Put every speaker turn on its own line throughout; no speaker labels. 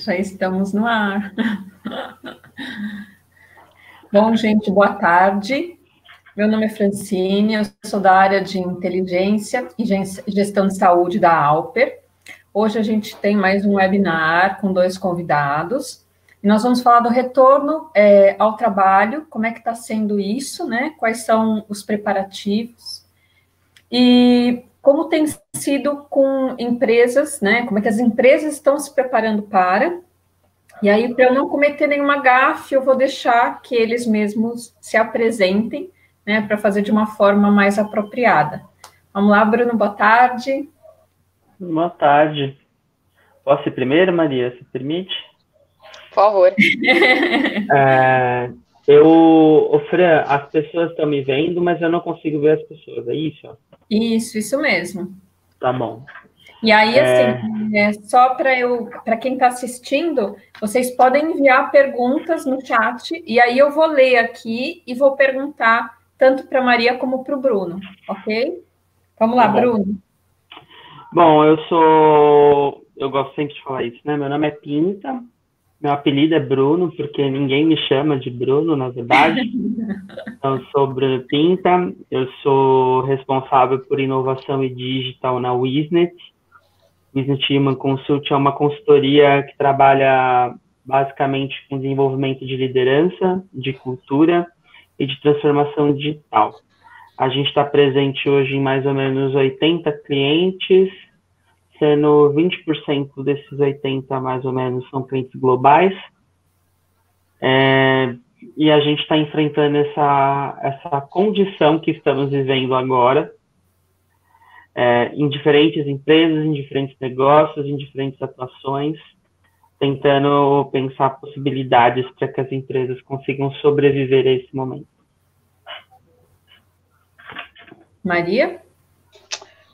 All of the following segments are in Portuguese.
Já estamos no ar. Bom, gente, boa tarde. Meu nome é Francine, eu sou da área de inteligência e gestão de saúde da Alper. Hoje a gente tem mais um webinar com 2 convidados. E nós vamos falar do retorno ao trabalho, como é que está sendo isso, né? Quais são os preparativos e como tem sido com empresas, né? Como é que as empresas estão se preparando para. E aí, para eu não cometer nenhuma gafe, eu vou deixar que eles mesmos se apresentem, né? Para fazer de uma forma mais apropriada. Vamos lá, Bruno, boa tarde.
Boa tarde. Posso ir primeiro, Maria? Se permite?
Por favor.
Fran, as pessoas estão me vendo, mas eu não consigo ver as pessoas, é isso?
Isso mesmo.
Tá bom.
E aí, assim, só para quem está assistindo, vocês podem enviar perguntas no chat, e aí eu vou ler aqui e vou perguntar tanto para a Maria como para o Bruno, ok? Vamos lá, Bruno.
Bom, eu gosto sempre de falar isso, né? Meu nome é Pinta, meu apelido é Bruno, porque ninguém me chama de Bruno, na verdade. Então, eu sou Bruno Pinta, eu sou responsável por inovação e digital na Wiznet. Wiznet Human Consult é uma consultoria que trabalha basicamente com desenvolvimento de liderança, de cultura e de transformação digital. A gente está presente hoje em mais ou menos 80 clientes, sendo 20% desses 80 mais ou menos são clientes globais. E a gente está enfrentando essa condição que estamos vivendo agora, em diferentes empresas, em diferentes negócios, em diferentes atuações, tentando pensar possibilidades para que as empresas consigam sobreviver a esse momento.
Maria?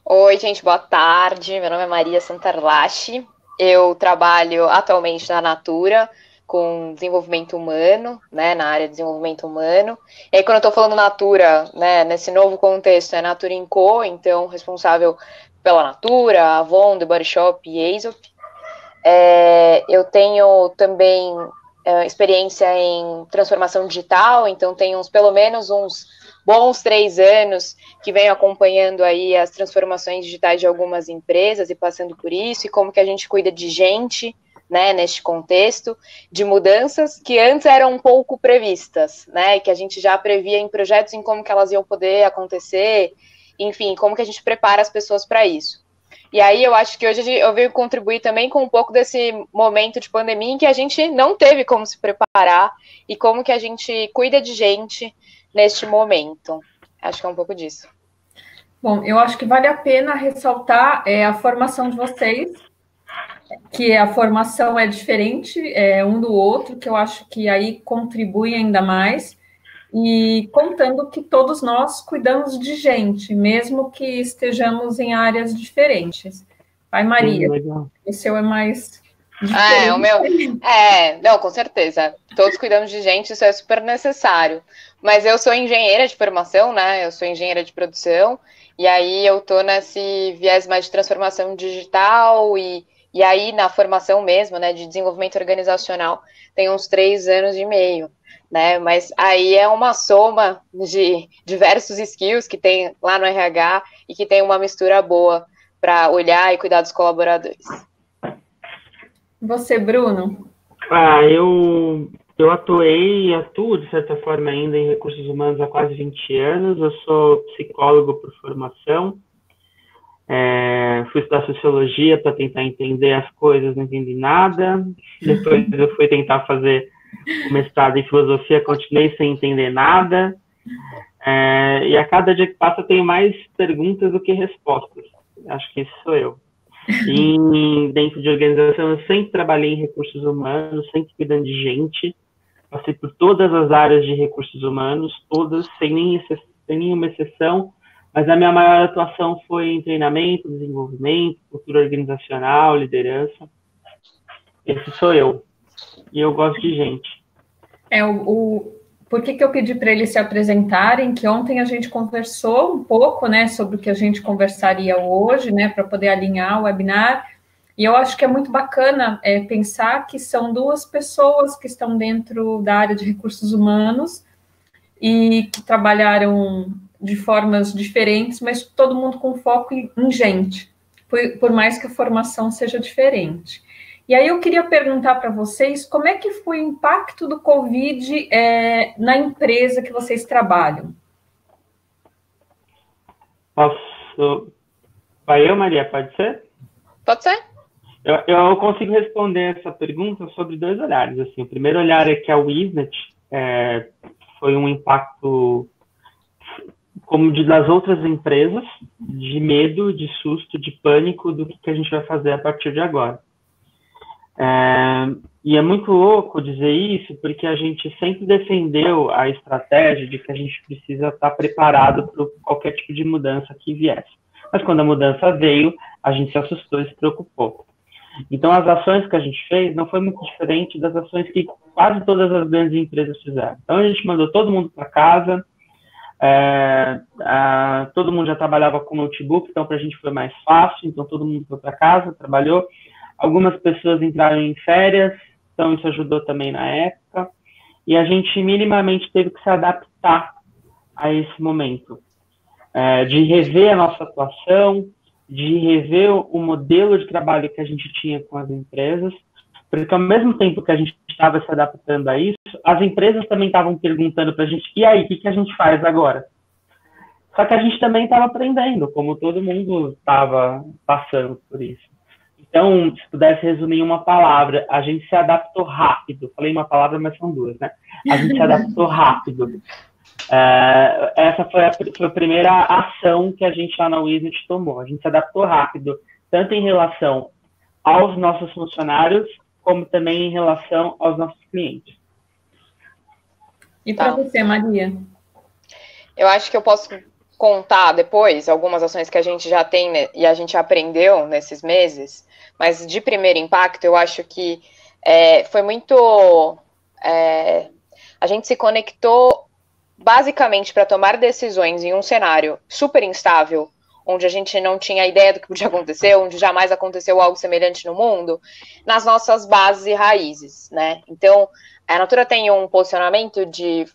Oi, gente, boa tarde. Meu nome é Maria Santarlache. Eu trabalho atualmente na Natura com desenvolvimento humano, né, na área de desenvolvimento humano. E aí, quando eu estou falando Natura, né, nesse novo contexto, é Natura &Co, então responsável pela Natura, Avon, The Body Shop e Aesop. Eu tenho também experiência em transformação digital, então tenho pelo menos uns bons 3 anos que venho acompanhando aí as transformações digitais de algumas empresas e passando por isso, e como que a gente cuida de gente, né, neste contexto, de mudanças que antes eram um pouco previstas, né, e que a gente já previa em projetos em como que elas iam poder acontecer, enfim, como que a gente prepara as pessoas para isso. E aí eu acho que hoje eu venho contribuir também com um pouco desse momento de pandemia em que a gente não teve como se preparar e como que a gente cuida de gente neste momento. Acho que é um pouco disso.
Bom, eu acho que vale a pena ressaltar a formação de vocês, que a formação é diferente um do outro, que eu acho que aí contribui ainda mais, e contando que todos nós cuidamos de gente, mesmo que estejamos em áreas diferentes. Vai, Maria, o seu é mais diferente.
O meu... não, com certeza. Todos cuidamos de gente, isso é super necessário. Mas eu sou engenheira de formação, né? Eu sou engenheira de produção, e aí eu tô nesse viés mais de transformação digital e aí na formação mesmo, né, de desenvolvimento organizacional, tem uns 3 anos e meio, né? Mas aí é uma soma de diversos skills que tem lá no RH e que tem uma mistura boa para olhar e cuidar dos colaboradores.
Você, Bruno?
Eu atuo, de certa forma, ainda em recursos humanos há quase 20 anos. Eu sou psicólogo por formação. Fui estudar sociologia para tentar entender as coisas, não entendi nada. Depois eu fui tentar fazer o mestrado em filosofia, continuei sem entender nada. E a cada dia que passa eu tenho mais perguntas do que respostas. Acho que isso sou eu. E dentro de organização eu sempre trabalhei em recursos humanos, sempre cuidando de gente. Passei por todas as áreas de recursos humanos, todas, sem nenhuma exceção. Mas a minha maior atuação foi em treinamento, desenvolvimento, cultura organizacional, liderança. Esse sou eu. E eu gosto de gente.
Por que eu pedi para eles se apresentarem? Que ontem a gente conversou um pouco, né, sobre o que a gente conversaria hoje, né, para poder alinhar o webinar. E eu acho que é muito bacana pensar que são duas pessoas que estão dentro da área de recursos humanos e que trabalharam de formas diferentes, mas todo mundo com foco em gente, por mais que a formação seja diferente. E aí eu queria perguntar para vocês como é que foi o impacto do Covid na empresa que vocês trabalham?
Posso... Vai eu, Maria, pode ser?
Pode ser?
Eu consigo responder essa pergunta sobre dois olhares. Assim, o primeiro olhar é que a Wiznet foi um impacto como das outras empresas, de medo, de susto, de pânico do que a gente vai fazer a partir de agora. E é muito louco dizer isso, porque a gente sempre defendeu a estratégia de que a gente precisa estar preparado para qualquer tipo de mudança que viesse. Mas quando a mudança veio, a gente se assustou e se preocupou. Então, as ações que a gente fez não foi muito diferente das ações que quase todas as grandes empresas fizeram. Então, a gente mandou todo mundo para casa, todo mundo já trabalhava com notebook, então para a gente foi mais fácil, então todo mundo foi para casa, trabalhou. Algumas pessoas entraram em férias, então isso ajudou também na época, e a gente minimamente teve que se adaptar a esse momento, de rever a nossa atuação, de rever o modelo de trabalho que a gente tinha com as empresas, porque ao mesmo tempo que a gente estava se adaptando a isso, as empresas também estavam perguntando para a gente, e aí, o que a gente faz agora? Só que a gente também estava aprendendo, como todo mundo estava passando por isso. Então, se pudesse resumir em uma palavra, a gente se adaptou rápido. Falei uma palavra, mas são duas, né? A gente se adaptou rápido. Essa foi a primeira ação que a gente lá na Wiznet tomou. A gente se adaptou rápido, tanto em relação aos nossos funcionários, como também em relação aos nossos clientes.
E para você, Maria?
Eu acho que eu posso contar depois algumas ações que a gente já tem, né, e a gente aprendeu nesses meses, mas de primeiro impacto, eu acho que foi muito... a gente se conectou basicamente para tomar decisões em um cenário super instável, onde a gente não tinha ideia do que podia acontecer, onde jamais aconteceu algo semelhante no mundo, nas nossas bases e raízes, né? Então, a Natura tem um posicionamento de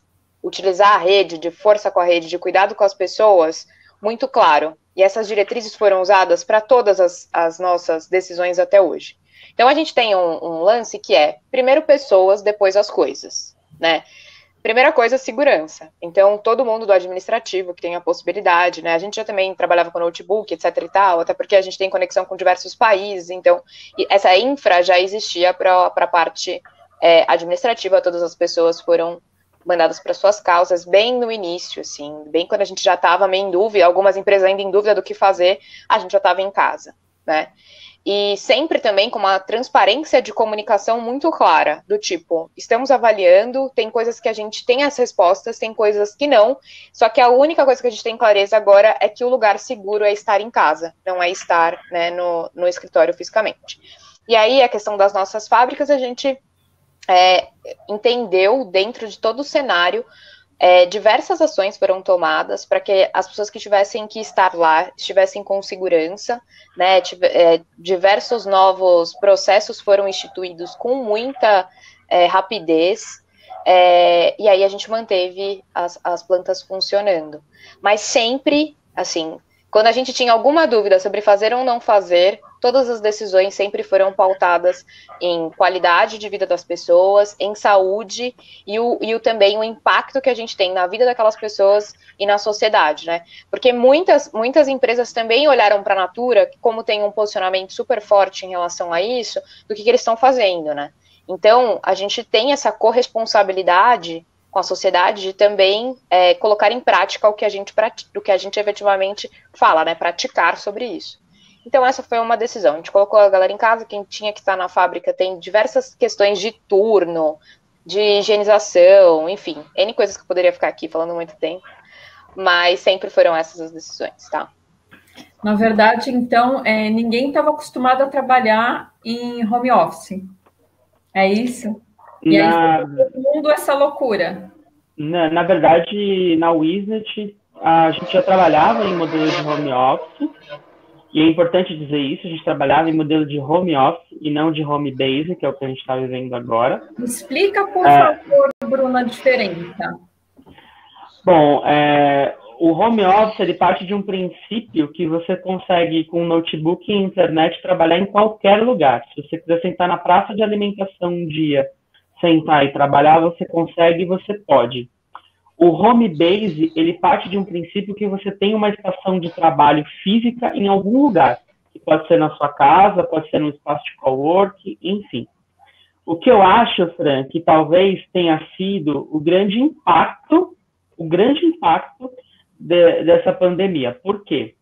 utilizar a rede, de força com a rede, de cuidado com as pessoas, muito claro. E essas diretrizes foram usadas para todas as nossas decisões até hoje. Então, a gente tem um lance que é, primeiro pessoas, depois as coisas, né? Primeira coisa, segurança. Então, todo mundo do administrativo que tem a possibilidade, né? A gente já também trabalhava com notebook, etc e tal, até porque a gente tem conexão com diversos países, então, essa infra já existia para a parte administrativa, todas as pessoas foram mandadas para suas causas bem no início, assim, bem quando a gente já estava meio em dúvida, algumas empresas ainda em dúvida do que fazer, a gente já estava em casa, né? E sempre também com uma transparência de comunicação muito clara, do tipo, estamos avaliando, tem coisas que a gente tem as respostas, tem coisas que não, só que a única coisa que a gente tem clareza agora é que o lugar seguro é estar em casa, não é estar, né, no escritório fisicamente. E aí, a questão das nossas fábricas, a gente entendeu, dentro de todo o cenário, diversas ações foram tomadas para que as pessoas que tivessem que estar lá estivessem com segurança, né? Diversos novos processos foram instituídos com muita rapidez, e aí a gente manteve as plantas funcionando. Mas sempre, assim, quando a gente tinha alguma dúvida sobre fazer ou não fazer, todas as decisões sempre foram pautadas em qualidade de vida das pessoas, em saúde e também o impacto que a gente tem na vida daquelas pessoas e na sociedade, né? Porque muitas empresas também olharam para a Natura, como tem um posicionamento super forte em relação a isso, do que eles estão fazendo, né? Então, a gente tem essa corresponsabilidade com a sociedade de também colocar em prática o que a gente efetivamente fala, né? Praticar sobre isso. Então, essa foi uma decisão. A gente colocou a galera em casa, quem tinha que estar na fábrica tem diversas questões de turno, de higienização, enfim, N coisas que eu poderia ficar aqui falando muito tempo, mas sempre foram essas as decisões, tá?
Na verdade, então, ninguém estava acostumado a trabalhar em home office. É isso? E aí, todo mundo essa loucura.
Na verdade, na Wiznet, a gente já trabalhava em modelo de home office, E é importante dizer isso, a gente trabalhava em modelo de home office e não de home base, que é o que a gente está vivendo agora.
Explica, por favor, Bruna, a diferença.
Bom, o home office ele parte de um princípio que você consegue, com notebook e internet, trabalhar em qualquer lugar. Se você quiser sentar na praça de alimentação um dia, sentar e trabalhar, você consegue e você pode. O home base, ele parte de um princípio que você tem uma estação de trabalho física em algum lugar. Que pode ser na sua casa, pode ser num espaço de cowork, enfim. O que eu acho, Fran, que talvez tenha sido o grande impacto dessa pandemia. Por quê?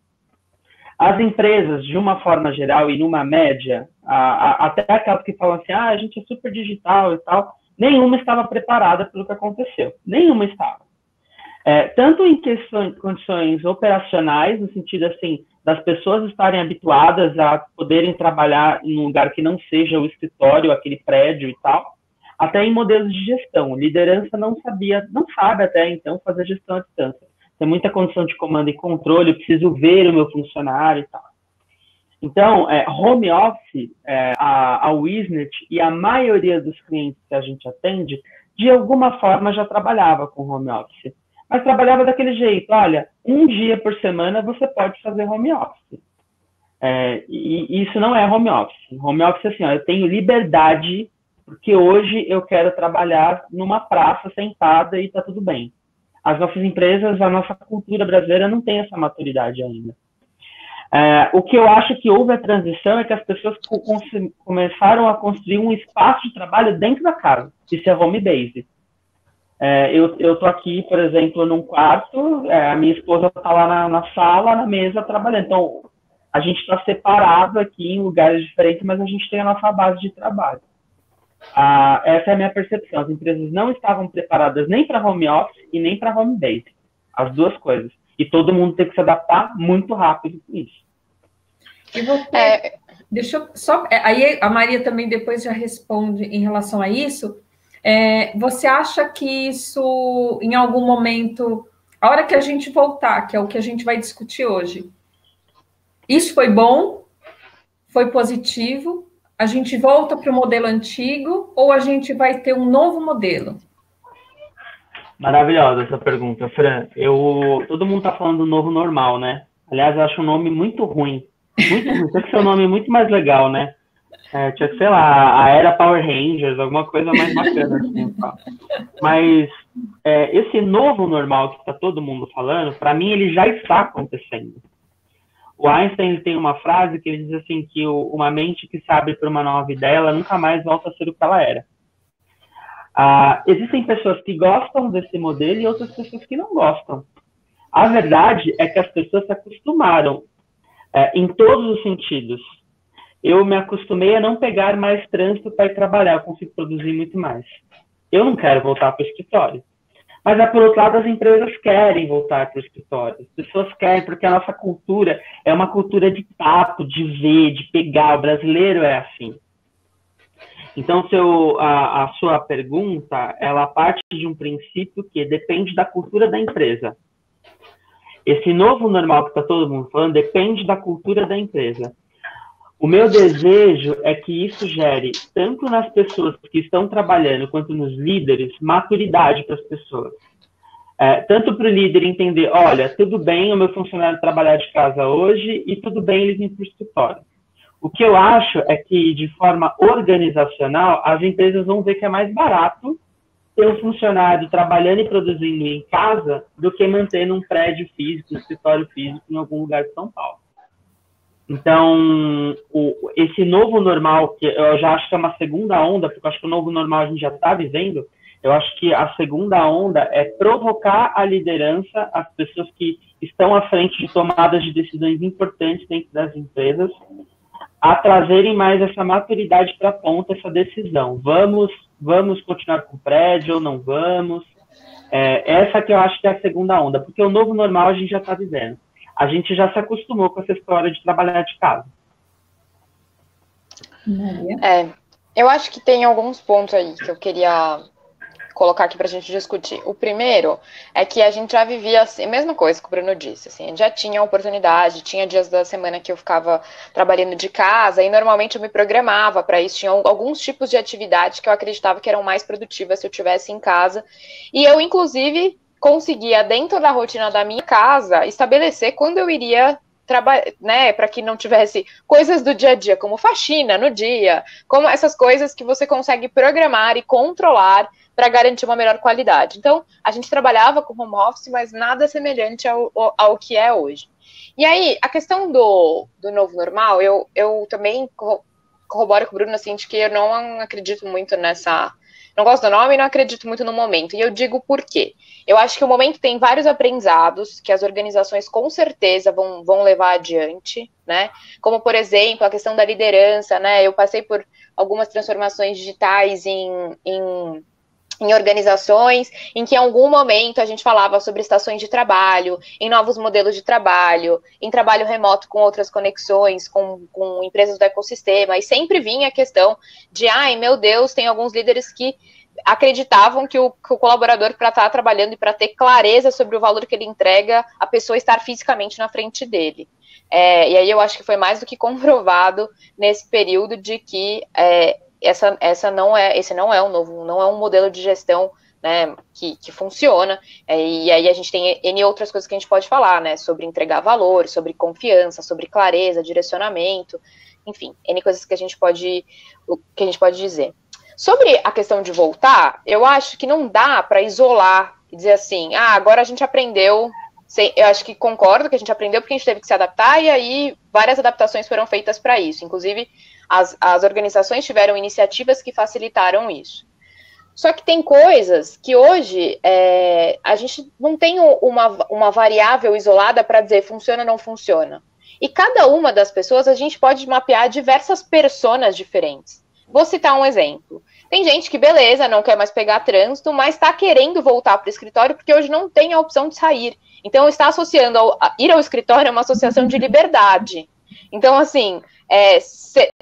As empresas, de uma forma geral e numa média, até aquelas que falam assim, a gente é super digital e tal, nenhuma estava preparada pelo que aconteceu. Nenhuma estava. Tanto em condições operacionais, no sentido assim, das pessoas estarem habituadas a poderem trabalhar em um lugar que não seja o escritório, aquele prédio e tal, até em modelos de gestão. Liderança não sabe até então fazer gestão à distância. Tem muita condição de comando e controle, eu preciso ver o meu funcionário e tal. Então, home office, a Wisnet e a maioria dos clientes que a gente atende, de alguma forma já trabalhava com home office. Mas trabalhava daquele jeito, olha, um dia por semana você pode fazer home office. E isso não é home office. Home office é assim, eu tenho liberdade, porque hoje eu quero trabalhar numa praça sentada e está tudo bem. As nossas empresas, a nossa cultura brasileira não tem essa maturidade ainda. O que eu acho que houve a transição é que as pessoas começaram a construir um espaço de trabalho dentro da casa. Isso é home base. Eu estou aqui, por exemplo, num quarto, a minha esposa está lá na sala, na mesa, trabalhando. Então, a gente está separado aqui em lugares diferentes, mas a gente tem a nossa base de trabalho. Essa é a minha percepção. As empresas não estavam preparadas nem para home office e nem para home base. As duas coisas. E todo mundo tem que se adaptar muito rápido com isso.
E você, deixa eu só... Aí a Maria também depois já responde em relação a isso. Você acha que isso, em algum momento, a hora que a gente voltar, que é o que a gente vai discutir hoje, isso foi bom? Foi positivo? A gente volta para o modelo antigo ou a gente vai ter um novo modelo?
Maravilhosa essa pergunta, Fran. Todo mundo está falando do novo normal, né? Aliás, eu acho um nome muito ruim. Muito ruim. Tem que ser um nome muito mais legal, né? Tinha que, sei lá, a era Power Rangers, alguma coisa mais bacana assim. Tá? Mas esse novo normal que está todo mundo falando, para mim, ele já está acontecendo. O Einstein ele tem uma frase que ele diz assim que uma mente que se abre para uma nova ideia, ela nunca mais volta a ser o que ela era. Existem pessoas que gostam desse modelo e outras pessoas que não gostam. A verdade é que as pessoas se acostumaram em todos os sentidos. Eu me acostumei a não pegar mais trânsito para ir trabalhar, eu consigo produzir muito mais. Eu não quero voltar para o escritório. Mas, por outro lado, as empresas querem voltar para o escritório. As pessoas querem, porque a nossa cultura é uma cultura de tato, de ver, de pegar. O brasileiro é assim. Então, a sua pergunta, ela parte de um princípio que depende da cultura da empresa. Esse novo normal que está todo mundo falando depende da cultura da empresa. O meu desejo é que isso gere, tanto nas pessoas que estão trabalhando, quanto nos líderes, maturidade para as pessoas. Tanto para o líder entender, olha, tudo bem o meu funcionário trabalhar de casa hoje e tudo bem ele vir para o escritório. O que eu acho é que, de forma organizacional, as empresas vão ver que é mais barato ter um funcionário trabalhando e produzindo em casa do que manter num prédio físico, num escritório físico, em algum lugar de São Paulo. Então, esse novo normal, que eu já acho que é uma segunda onda, porque eu acho que o novo normal a gente já está vivendo, eu acho que a segunda onda é provocar a liderança, as pessoas que estão à frente de tomadas de decisões importantes dentro das empresas, a trazerem mais essa maturidade para a ponta, essa decisão. Vamos continuar com o prédio ou não vamos? Essa que eu acho que é a segunda onda, porque o novo normal a gente já está vivendo. A gente já se acostumou com essa história de trabalhar de casa.
Eu acho que tem alguns pontos aí que eu queria colocar aqui para a gente discutir. O primeiro é que a gente já vivia assim, a mesma coisa que o Bruno disse, assim, a gente já tinha oportunidade, tinha dias da semana que eu ficava trabalhando de casa e normalmente eu me programava para isso, tinha alguns tipos de atividade que eu acreditava que eram mais produtivas se eu estivesse em casa, e eu, inclusive, conseguia, dentro da rotina da minha casa, estabelecer quando eu iria trabalhar, né, para que não tivesse coisas do dia a dia, como faxina no dia, como essas coisas que você consegue programar e controlar para garantir uma melhor qualidade. Então, a gente trabalhava com home office, mas nada semelhante ao que é hoje. E aí, a questão do novo normal, eu também corroboro com o Bruno, assim, de que eu não acredito muito nessa... Não gosto do nome e não acredito muito no momento. E eu digo por quê. Eu acho que o momento tem vários aprendizados que as organizações com certeza vão levar adiante, né? Como, por exemplo, a questão da liderança, né? Eu passei por algumas transformações digitais em organizações em que em algum momento a gente falava sobre estações de trabalho, em novos modelos de trabalho, em trabalho remoto com outras conexões, com empresas do ecossistema, e sempre vinha a questão de, ai meu Deus, tem alguns líderes que acreditavam que o colaborador, para estar trabalhando e para ter clareza sobre o valor que ele entrega, a pessoa estar fisicamente na frente dele. E aí eu acho que foi mais do que comprovado nesse período de que esse não é um novo, não é um modelo de gestão, né, que funciona, e aí a gente tem N outras coisas que a gente pode falar, né, sobre entregar valor, sobre confiança, sobre clareza, direcionamento, enfim, N coisas que a gente pode dizer. Sobre a questão de voltar, eu acho que não dá para isolar e dizer assim, agora a gente aprendeu, eu acho que concordo que a gente aprendeu porque a gente teve que se adaptar, e aí várias adaptações foram feitas para isso, inclusive as organizações tiveram iniciativas que facilitaram isso. Só que tem coisas que hoje a gente não tem uma variável isolada para dizer funciona ou não funciona. E cada uma das pessoas a gente pode mapear diversas personas diferentes. Vou citar um exemplo. Tem gente que, beleza, não quer mais pegar trânsito, mas está querendo voltar para o escritório porque hoje não tem a opção de sair. Então, está associando ir ao escritório a uma associação de liberdade. Então, assim,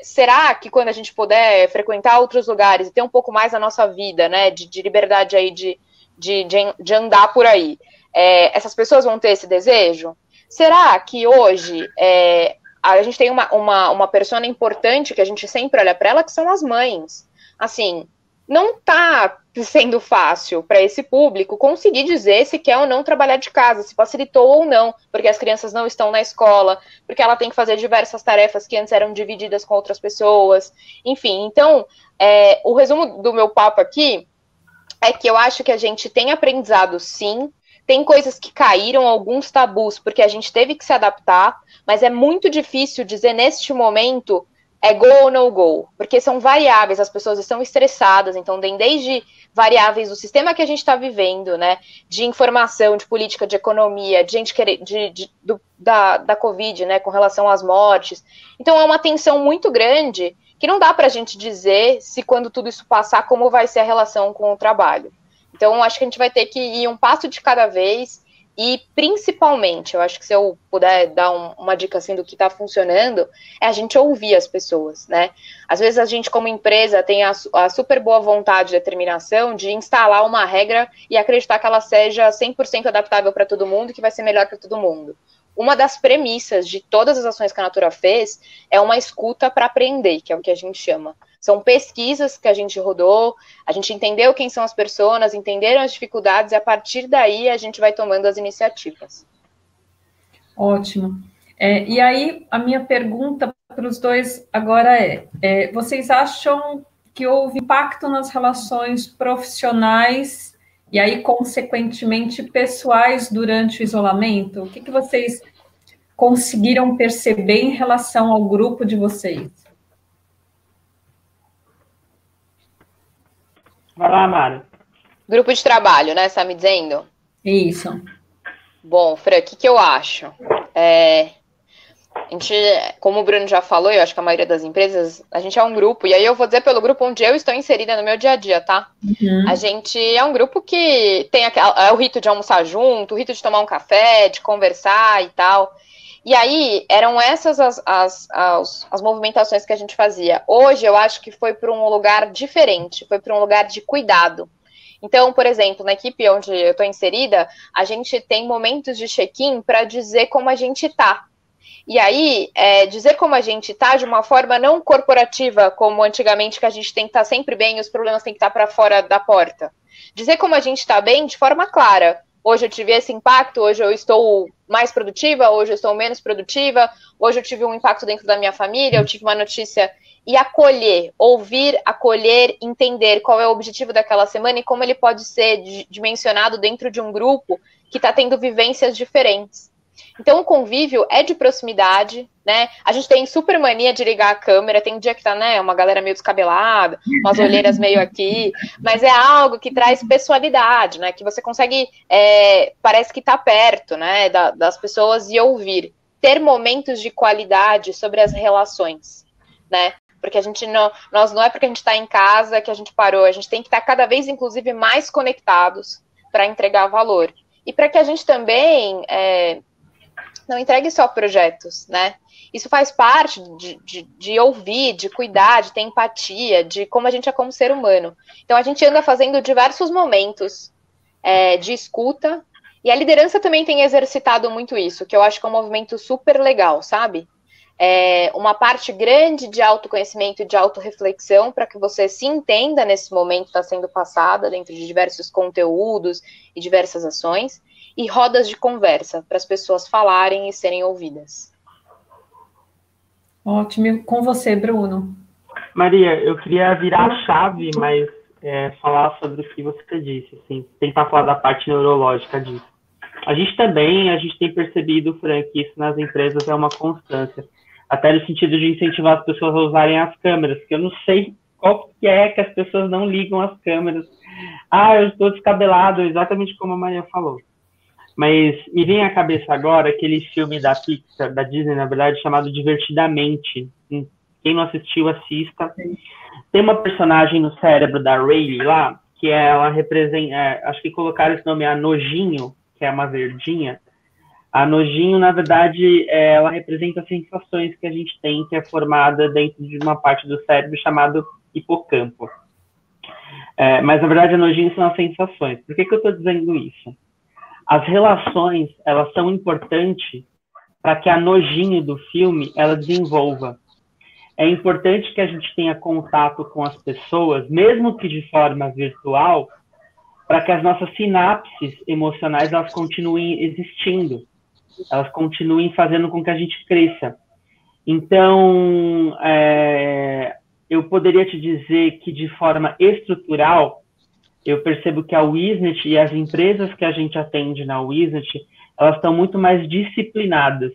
será que quando a gente puder frequentar outros lugares e ter um pouco mais da nossa vida, né, de liberdade aí de andar por aí, essas pessoas vão ter esse desejo? Será que hoje a gente tem uma persona importante que a gente sempre olha para ela, que são as mães? Assim, não está sendo fácil para esse público conseguir dizer se quer ou não trabalhar de casa, se facilitou ou não, porque as crianças não estão na escola, porque ela tem que fazer diversas tarefas que antes eram divididas com outras pessoas, enfim. Então, o resumo do meu papo aqui é que eu acho que a gente tem aprendizado, sim, tem coisas que caíram, alguns tabus, porque a gente teve que se adaptar, mas é muito difícil dizer neste momento go ou no go, porque são variáveis, as pessoas estão estressadas, então tem desde variáveis do sistema que a gente está vivendo, né, de informação, de política, de economia, de gente querer, da Covid, né, com relação às mortes. Então é uma tensão muito grande que não dá para a gente dizer se quando tudo isso passar, como vai ser a relação com o trabalho. Então acho que a gente vai ter que ir um passo de cada vez. E, principalmente, eu acho que se eu puder dar uma dica, assim, do que está funcionando, é a gente ouvir as pessoas, né? Às vezes a gente, como empresa, tem a super boa vontade e determinação de instalar uma regra e acreditar que ela seja 100% adaptável para todo mundo e que vai ser melhor para todo mundo. Uma das premissas de todas as ações que a Natura fez é uma escuta para aprender, que é o que a gente chama. São pesquisas que a gente rodou, a gente entendeu quem são as pessoas, entenderam as dificuldades, e a partir daí a gente vai tomando as iniciativas.
Ótimo. E aí, a minha pergunta para os dois agora vocês acham que houve impacto nas relações profissionais e aí, consequentemente, pessoais durante o isolamento? O que vocês conseguiram perceber em relação ao grupo de vocês?
Vai lá, Mara.
Grupo de trabalho, né? Você tá me dizendo?
Isso.
Bom, Fran, o que eu acho? A gente, como o Bruno já falou, eu acho que a maioria das empresas, a gente é um grupo, e aí eu vou dizer pelo grupo onde eu estou inserida no meu dia a dia, tá?
Uhum.
A gente é um grupo que tem o rito de almoçar junto, o rito de tomar um café, de conversar e tal. E aí, eram essas as movimentações que a gente fazia. Hoje, eu acho que foi para um lugar diferente, foi para um lugar de cuidado. Então, por exemplo, na equipe onde eu estou inserida, a gente tem momentos de check-in para dizer como a gente está. E aí, dizer como a gente está de uma forma não corporativa, como antigamente, que a gente tem que estar sempre bem e os problemas têm que estar para fora da porta. Dizer como a gente está bem de forma clara. Hoje eu tive esse impacto, hoje eu estou mais produtiva, hoje eu estou menos produtiva, hoje eu tive um impacto dentro da minha família, eu tive uma notícia. E acolher, ouvir, acolher, entender qual é o objetivo daquela semana e como ele pode ser dimensionado dentro de um grupo que está tendo vivências diferentes. Então, o convívio é de proximidade, né? A gente tem super mania de ligar a câmera, tem um dia que tá, né, uma galera meio descabelada, umas olheiras meio aqui, mas é algo que traz pessoalidade, né? Que você consegue, parece que tá perto, né, das pessoas e ouvir. Ter momentos de qualidade sobre as relações, né? Porque a gente nós não é porque a gente está em casa que a gente parou, a gente tem que estar cada vez, inclusive, mais conectados para entregar valor. E para que a gente também não entregue só projetos, né? Isso faz parte de ouvir, de cuidar, de ter empatia, de como a gente é como ser humano. Então, a gente anda fazendo diversos momentos de escuta, e a liderança também tem exercitado muito isso, que eu acho que é um movimento super legal, sabe? Uma parte grande de autoconhecimento e de autorreflexão para que você se entenda nesse momento que está sendo passada dentro de diversos conteúdos e diversas ações, e rodas de conversa para as pessoas falarem e serem ouvidas.
Ótimo. Com você, Bruno.
Maria, eu queria virar a chave, mas falar sobre o que você disse, assim, tentar falar da parte neurológica disso. A gente tem percebido, Frank, que isso nas empresas é uma constância. Até no sentido de incentivar as pessoas a usarem as câmeras, que eu não sei qual que é que as pessoas não ligam as câmeras. Eu estou descabelado, exatamente como a Maria falou. Mas me vem à cabeça agora aquele filme da Pixar, da Disney, na verdade, chamado Divertidamente. Quem não assistiu, assista. Tem uma personagem no cérebro da Rayleigh lá, que ela representa, acho que colocaram esse nome, a Nojinho, que é uma verdinha. A Nojinho, na verdade, ela representa sensações que a gente tem, que é formada dentro de uma parte do cérebro chamado hipocampo. Mas, na verdade, a Nojinho são as sensações. Por que eu estou dizendo isso? As relações, elas são importantes para que a Nojinho do filme, ela desenvolva. É importante que a gente tenha contato com as pessoas, mesmo que de forma virtual, para que as nossas sinapses emocionais, elas continuem existindo. Elas continuem fazendo com que a gente cresça. Então, eu poderia te dizer que, de forma estrutural, eu percebo que a Wiznet e as empresas que a gente atende na Wiznet, elas estão muito mais disciplinadas.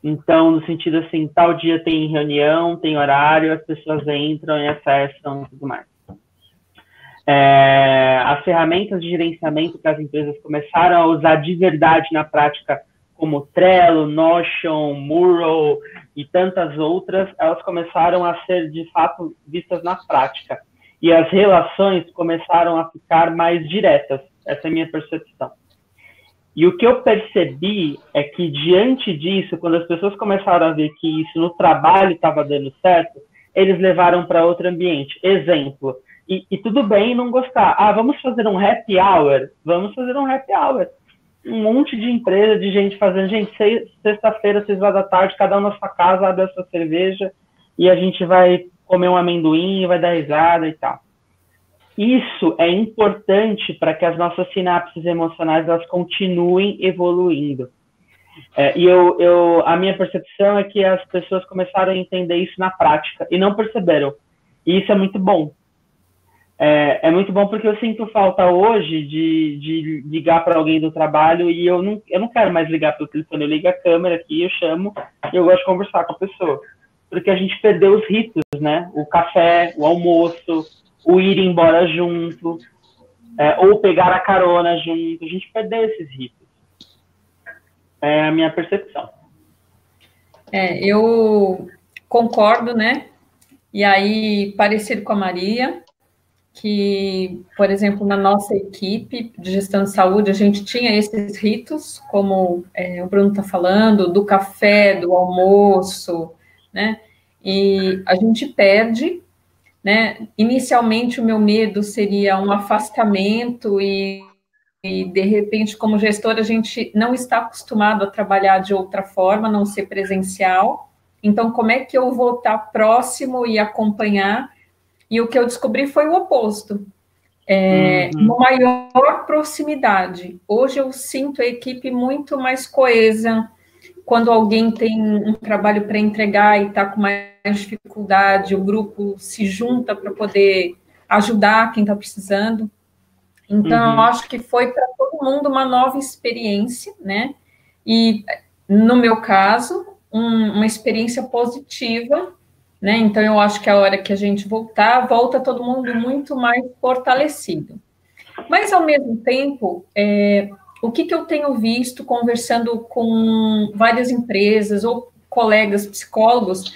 Então, no sentido assim, tal dia tem reunião, tem horário, as pessoas entram e acessam e tudo mais. As ferramentas de gerenciamento que as empresas começaram a usar de verdade na prática, como Trello, Notion, Mural e tantas outras, elas começaram a ser, de fato, vistas na prática. E as relações começaram a ficar mais diretas. Essa é a minha percepção. E o que eu percebi é que, diante disso, quando as pessoas começaram a ver que isso no trabalho estava dando certo, eles levaram para outro ambiente. Exemplo, e tudo bem não gostar. Vamos fazer um happy hour? Vamos fazer um happy hour. Um monte de empresa, de gente fazendo, sexta-feira, 6h da tarde, cada um na sua casa, abre a sua cerveja, e a gente vai comer um amendoim, vai dar risada e tal. Isso é importante para que as nossas sinapses emocionais elas continuem evoluindo. A minha percepção é que as pessoas começaram a entender isso na prática e não perceberam. E isso é muito bom. É muito bom porque eu sinto falta hoje de ligar para alguém do trabalho e eu não quero mais ligar pelo telefone. Eu ligo a câmera aqui, eu chamo e eu gosto de conversar com a pessoa. Porque a gente perdeu os ritos, né? O café, o almoço, o ir embora junto, ou pegar a carona junto. A gente perdeu esses ritos. É a minha percepção.
Eu concordo, né? E aí, parecido com a Maria, que, por exemplo, na nossa equipe de gestão de saúde, a gente tinha esses ritos, como o Bruno está falando, do café, do almoço, né? E a gente perde, né? Inicialmente, o meu medo seria um afastamento e, de repente, como gestor, a gente não está acostumado a trabalhar de outra forma, não ser presencial. Então, como é que eu vou estar próximo e acompanhar? E o que eu descobri foi o oposto. Uma maior proximidade. Hoje eu sinto a equipe muito mais coesa. Quando alguém tem um trabalho para entregar e está com mais dificuldade, o grupo se junta para poder ajudar quem está precisando. Então, eu acho que foi para todo mundo uma nova experiência, né? E, no meu caso, uma experiência positiva, né? Então, eu acho que a hora que a gente voltar, volta todo mundo muito mais fortalecido. Mas, ao mesmo tempo, o que eu tenho visto conversando com várias empresas ou colegas psicólogos,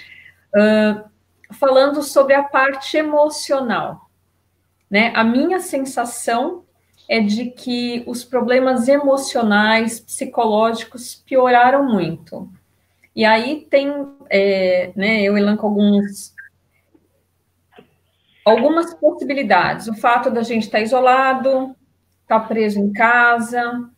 falando sobre a parte emocional, né? A minha sensação é de que os problemas emocionais, psicológicos, pioraram muito. E aí tem, né, eu elenco algumas possibilidades. O fato da gente estar isolado, estar preso em casa,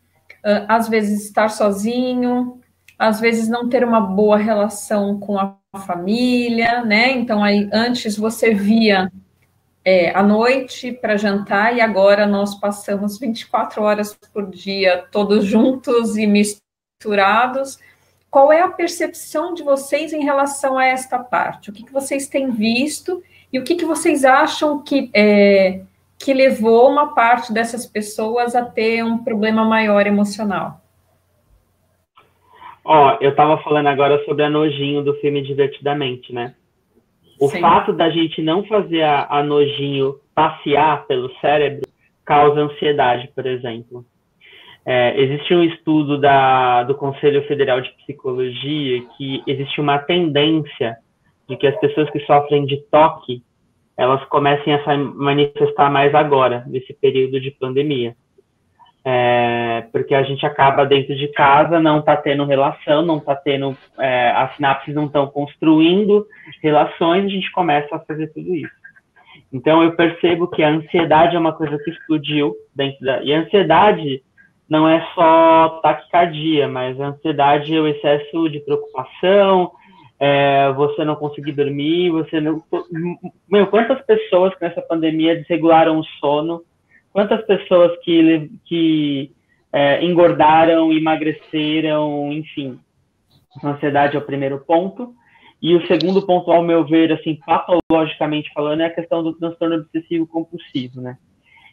às vezes estar sozinho, às vezes não ter uma boa relação com a família, né? Então, aí, antes você via à noite para jantar, e agora nós passamos 24 horas por dia, todos juntos e misturados. Qual é a percepção de vocês em relação a esta parte? O que vocês têm visto e o que vocês acham que levou uma parte dessas pessoas a ter um problema maior emocional?
Eu estava falando agora sobre a Nojinho do filme Divertidamente, né? O Sim. fato da gente não fazer a Nojinho passear pelo cérebro causa ansiedade, por exemplo. Existe um estudo do Conselho Federal de Psicologia que existe uma tendência de que as pessoas que sofrem de toque, elas comecem a se manifestar mais agora, nesse período de pandemia. Porque a gente acaba dentro de casa, não está tendo relação, não está tendo, as sinapses não estão construindo relações, a gente começa a fazer tudo isso. Então, eu percebo que a ansiedade é uma coisa que explodiu e a ansiedade não é só taquicardia, mas a ansiedade é o excesso de preocupação, você não conseguir dormir, você não... quantas pessoas com essa pandemia desregularam o sono? Quantas pessoas que engordaram, emagreceram, enfim. A ansiedade é o primeiro ponto. E o segundo ponto, ao meu ver, assim, patologicamente falando, é a questão do transtorno obsessivo compulsivo, né?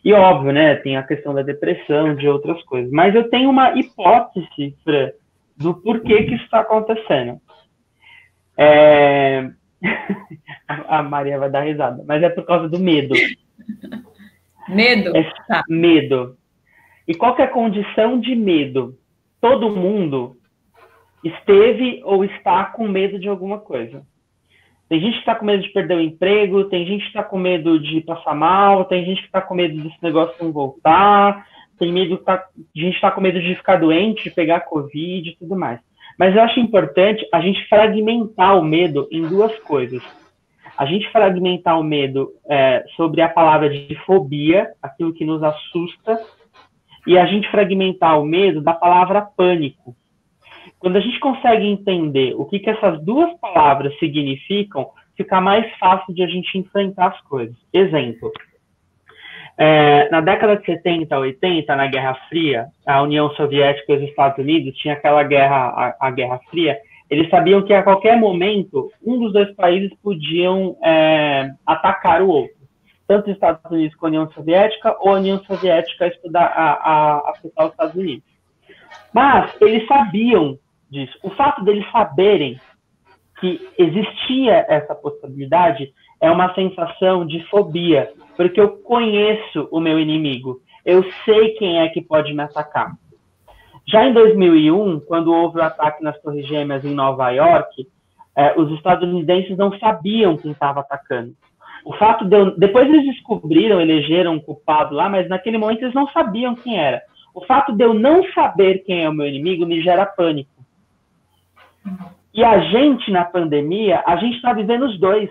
E óbvio, né, tem a questão da depressão, de outras coisas. Mas eu tenho uma hipótese, Fran, do porquê que isso está acontecendo. A Maria vai dar risada, mas é por causa do medo.
Medo?
Tá. Medo. E qual que é a condição de medo? Todo mundo esteve ou está com medo de alguma coisa. Tem gente que está com medo de perder o emprego, tem gente que está com medo de passar mal, tem gente que está com medo desse negócio não voltar, gente está com medo de ficar doente, de pegar Covid e tudo mais. Mas eu acho importante a gente fragmentar o medo em duas coisas. A gente fragmentar o medo sobre a palavra de fobia, aquilo que nos assusta, e a gente fragmentar o medo da palavra pânico. Quando a gente consegue entender o que essas duas palavras significam, fica mais fácil de a gente enfrentar as coisas. Exemplo, na década de 70, 80, na Guerra Fria, a União Soviética e os Estados Unidos tinha aquela guerra, a Guerra Fria. Eles sabiam que a qualquer momento um dos dois países podiam atacar o outro. Tanto os Estados Unidos com a União Soviética, ou a União Soviética a afetar os Estados Unidos. Mas eles sabiam disso. O fato deles saberem que existia essa possibilidade é uma sensação de fobia, porque eu conheço o meu inimigo. Eu sei quem é que pode me atacar. Já em 2001, quando houve o ataque nas Torres Gêmeas em Nova York, os estadunidenses não sabiam quem estava atacando. O fato depois eles descobriram, elegeram um culpado lá, mas naquele momento eles não sabiam quem era. O fato de eu não saber quem é o meu inimigo me gera pânico. E a gente, na pandemia, a gente está vivendo os dois.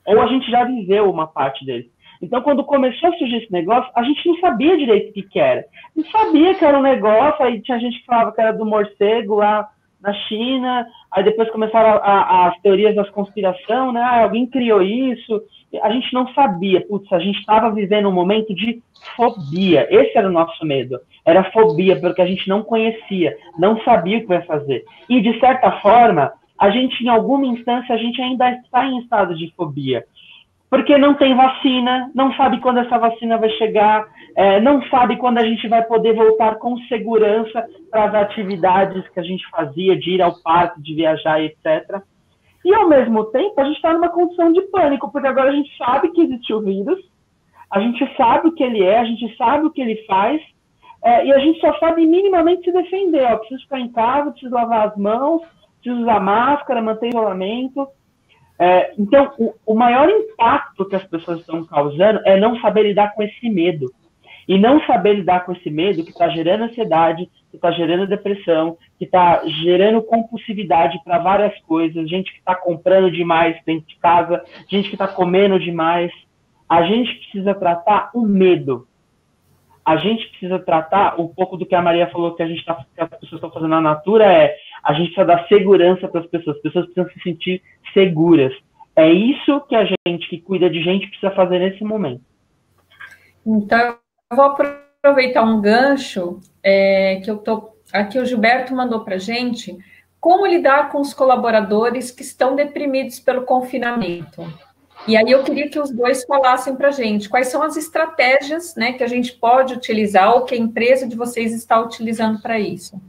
ou a gente já viveu uma parte dele. Então, quando começou a surgir esse negócio, a gente não sabia direito o que era. Não sabia que era um negócio, aí tinha gente que falava que era do morcego lá na China, aí depois começaram as teorias da conspiração, né? Alguém criou isso. A gente não sabia. Putz, a gente estava vivendo um momento de fobia. Esse era o nosso medo. Era fobia, porque a gente não conhecia, não sabia o que ia fazer. E, de certa forma, a gente, em alguma instância, a gente ainda está em estado de fobia. Porque não tem vacina, não sabe quando essa vacina vai chegar, não sabe quando a gente vai poder voltar com segurança para as atividades que a gente fazia, de ir ao parque, de viajar, etc. E, ao mesmo tempo, a gente está numa condição de pânico, porque agora a gente sabe que existe o vírus, a gente sabe o que ele é, a gente sabe o que ele faz, e a gente só sabe minimamente se defender. Preciso ficar em casa, preciso lavar as mãos, preciso usar máscara, manter isolamento. Então, o maior impacto que as pessoas estão causando é não saber lidar com esse medo. E não saber lidar com esse medo que está gerando ansiedade, que está gerando depressão, que está gerando compulsividade para várias coisas, gente que está comprando demais dentro de casa, gente que está comendo demais. A gente precisa tratar o medo. A gente precisa tratar um pouco do que a Maria falou que que as pessoas estão fazendo na Natura, a gente precisa dar segurança para as pessoas precisam se sentir seguras. É isso que a gente que cuida de gente precisa fazer nesse momento.
Então, eu vou aproveitar um gancho aqui o Gilberto mandou para a gente, como lidar com os colaboradores que estão deprimidos pelo confinamento. E aí eu queria que os dois falassem para a gente quais são as estratégias, né, que a gente pode utilizar ou que a empresa de vocês está utilizando para isso.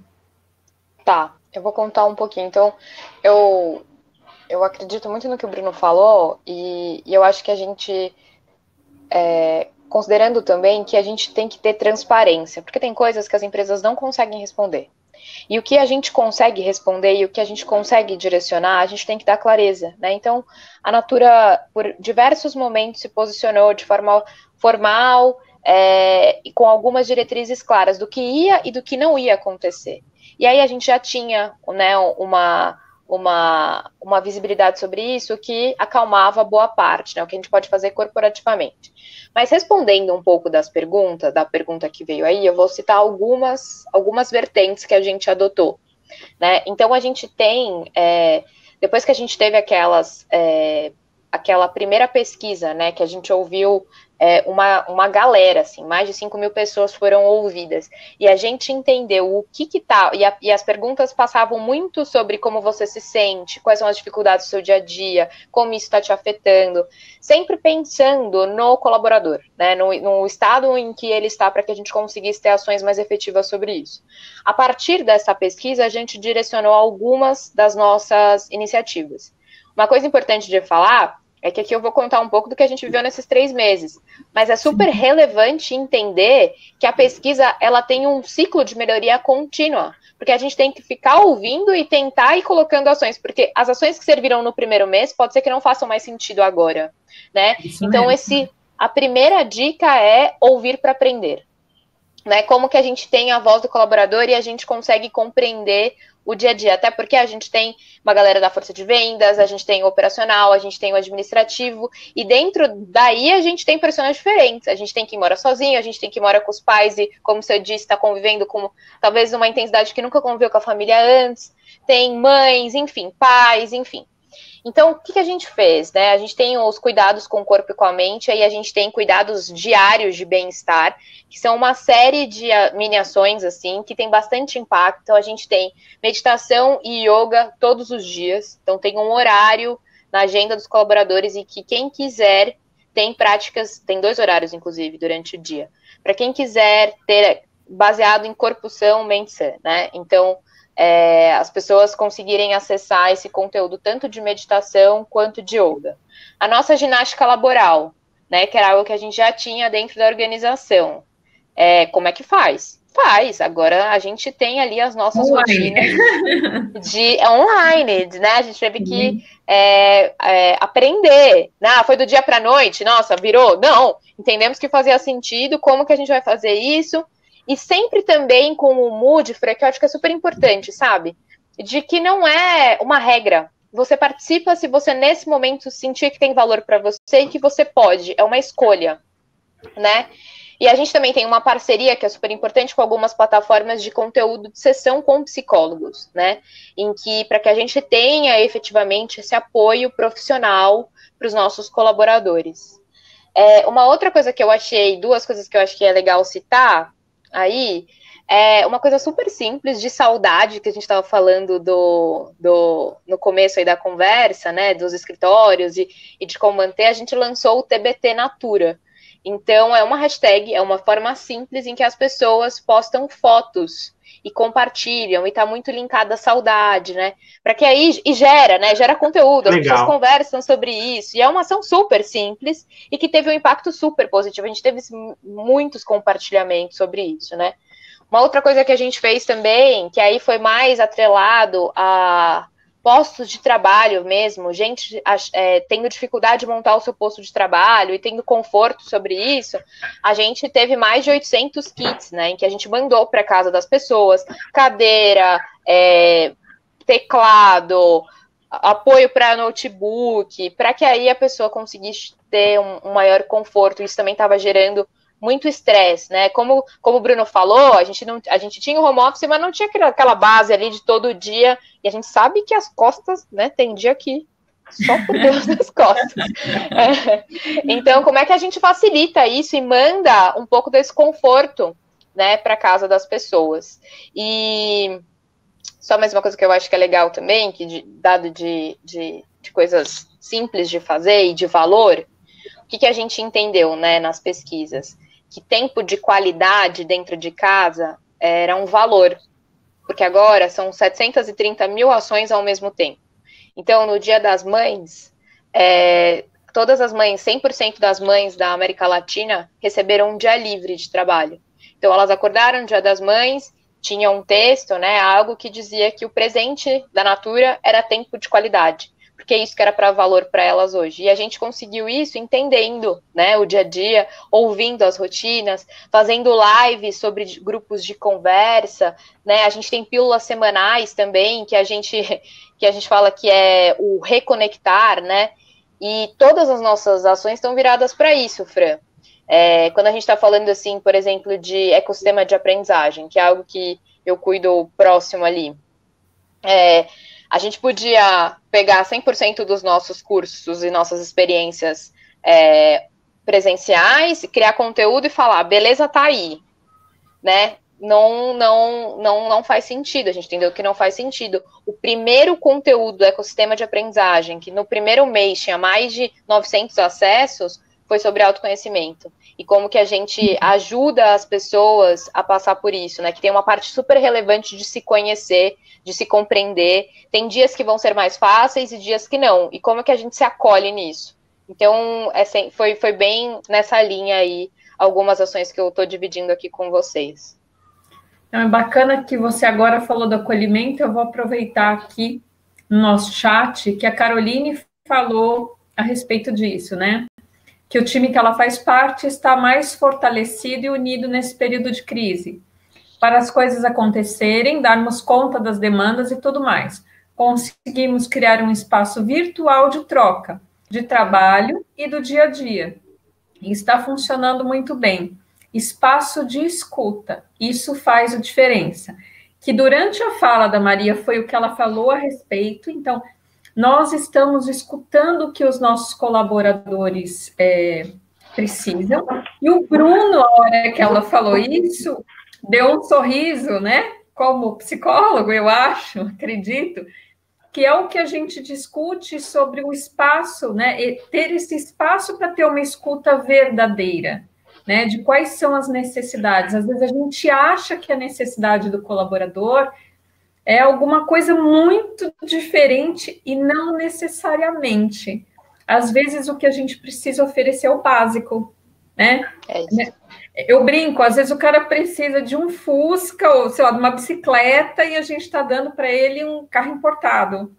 Tá, eu vou contar um pouquinho. Então, eu acredito muito no que o Bruno falou e eu acho que a gente, considerando também que a gente tem que ter transparência, porque tem coisas que as empresas não conseguem responder. E o que a gente consegue responder e o que a gente consegue direcionar, a gente tem que dar clareza, né? Então, a Natura, por diversos momentos, se posicionou de forma formal e com algumas diretrizes claras do que ia e do que não ia acontecer. E aí a gente já tinha, né, uma visibilidade sobre isso que acalmava boa parte, né, o que a gente pode fazer corporativamente. Mas respondendo um pouco da pergunta que veio aí, eu vou citar algumas vertentes que a gente adotou, né? Então a gente tem, depois que a gente teve aquela primeira pesquisa, né, que a gente ouviu uma galera, assim, mais de 5.000 pessoas foram ouvidas, e a gente entendeu o que tá, e as perguntas passavam muito sobre como você se sente, quais são as dificuldades do seu dia a dia, como isso está te afetando, sempre pensando no colaborador, né, no estado em que ele está, para que a gente conseguisse ter ações mais efetivas sobre isso. A partir dessa pesquisa, a gente direcionou algumas das nossas iniciativas. Uma coisa importante de falar é que aqui eu vou contar um pouco do que a gente viveu nesses 3 meses, mas é super relevante entender que a pesquisa, ela tem um ciclo de melhoria contínua, porque a gente tem que ficar ouvindo e tentar ir colocando ações, porque as ações que serviram no primeiro mês, pode ser que não façam mais sentido agora, né? Então, a primeira dica é ouvir para aprender, né? Como que a gente tem a voz do colaborador e a gente consegue compreender o dia a dia, até porque a gente tem uma galera da força de vendas, a gente tem o operacional, a gente tem o administrativo, e dentro daí a gente tem profissionais diferentes, a gente tem quem mora sozinho, a gente tem quem mora com os pais e, como você disse, está convivendo com, talvez, uma intensidade que nunca conviveu com a família antes, tem mães, enfim, pais, enfim. Então, o que a gente fez, né? A gente tem os cuidados com o corpo e com a mente, aí a gente tem cuidados diários de bem-estar, que são uma série de mini-ações, assim, que tem bastante impacto. Então, a gente tem meditação e yoga todos os dias. Então, tem um horário na agenda dos colaboradores e que quem quiser tem práticas, tem 2 horários, inclusive, durante o dia. Para quem quiser ter, baseado em corpo são, mente sã, né? Então, as pessoas conseguirem acessar esse conteúdo tanto de meditação quanto de yoga. A nossa ginástica laboral, né, que era algo que a gente já tinha dentro da organização. Como é que faz? Faz. Agora a gente tem ali as nossas rotinas de online, né? A gente teve que aprender. Foi do dia para a noite? Nossa, virou? Não. Entendemos que fazia sentido. Como que a gente vai fazer isso? E sempre também com o mood, que eu acho que é super importante, sabe? De que não é uma regra, você participa se você, nesse momento, sentir que tem valor para você e que você pode. É uma escolha, né? E a gente também tem uma parceria que é super importante com algumas plataformas de conteúdo de sessão com psicólogos, né? Em que, para que a gente tenha efetivamente esse apoio profissional para os nossos colaboradores. Uma outra coisa que eu achei, duas coisas que eu acho que é legal citar aí, é uma coisa super simples de saudade que a gente estava falando no começo aí da conversa, né? Dos escritórios e de como manter, a gente lançou o TBT Natura. Então, é uma hashtag, é uma forma simples em que as pessoas postam fotos e compartilham, e tá muito linkada à saudade, né? Para que aí, e gera, né? Gera conteúdo, as pessoas conversam sobre isso, e é uma ação super simples e que teve um impacto super positivo. A gente teve muitos compartilhamentos sobre isso, né? Uma outra coisa que a gente fez também, que aí foi mais atrelado a postos de trabalho mesmo, gente tendo dificuldade de montar o seu posto de trabalho e tendo conforto sobre isso, a gente teve mais de 800 kits, né, em que a gente mandou para casa das pessoas, cadeira, teclado, apoio para notebook, para que aí a pessoa conseguisse ter um maior conforto. Isso também estava gerando muito estresse, né? Como o Bruno falou, a gente tinha o home office, mas não tinha aquela base ali de todo dia, e a gente sabe que as costas, né, tem dia que só por Deus das costas. Então, como é que a gente facilita isso e manda um pouco desse conforto, né, para casa das pessoas? E só mais uma coisa que eu acho que é legal também, que dado de coisas simples de fazer e de valor, o que a gente entendeu, né, nas pesquisas? Que tempo de qualidade dentro de casa era um valor, porque agora são 730 mil ações ao mesmo tempo. Então, no Dia das Mães, todas as mães, 100% das mães da América Latina receberam um dia livre de trabalho. Então, elas acordaram no Dia das Mães, tinha um texto, né, algo que dizia que o presente da Natura era tempo de qualidade, porque é isso que era para valor para elas hoje. E a gente conseguiu isso entendendo, né, o dia a dia, ouvindo as rotinas, fazendo lives sobre grupos de conversa, né? A gente tem pílulas semanais também, que a gente fala que é o reconectar, né? E todas as nossas ações estão viradas para isso, Fran. Quando a gente está falando, assim, por exemplo, de ecossistema de aprendizagem, que é algo que eu cuido próximo ali, a gente podia pegar 100% dos nossos cursos e nossas experiências presenciais, criar conteúdo e falar, beleza, tá aí, né? Não faz sentido, a gente entendeu que não faz sentido. O primeiro conteúdo do ecossistema de aprendizagem, que no primeiro mês tinha mais de 900 acessos, foi sobre autoconhecimento. E como que a gente ajuda as pessoas a passar por isso, né? Que tem uma parte super relevante de se conhecer, de se compreender. Tem dias que vão ser mais fáceis e dias que não. E como que a gente se acolhe nisso? Então, foi bem nessa linha aí, algumas ações que eu estou dividindo aqui com vocês.
Então, é bacana que você agora falou do acolhimento. Eu vou aproveitar aqui no nosso chat que a Caroline falou a respeito disso, né? Que o time que ela faz parte está mais fortalecido e unido nesse período de crise, para as coisas acontecerem, darmos conta das demandas e tudo mais. Conseguimos criar um espaço virtual de troca, de trabalho e do dia a dia. E está funcionando muito bem. Espaço de escuta, isso faz a diferença. Que durante a fala da Maria foi o que ela falou a respeito, então nós estamos escutando o que os nossos colaboradores precisam. E o Bruno, a hora que ela falou isso, deu um sorriso, né? Como psicólogo, eu acho, acredito, que é o que a gente discute sobre o espaço, né? E ter esse espaço para ter uma escuta verdadeira, né? De quais são as necessidades. Às vezes a gente acha que a necessidade do colaborador é alguma coisa muito diferente e não necessariamente. Às vezes, o que a gente precisa oferecer é o básico, né? Eu brinco, às vezes o cara precisa de um Fusca ou, sei lá, de uma bicicleta e a gente está dando para ele um carro importado,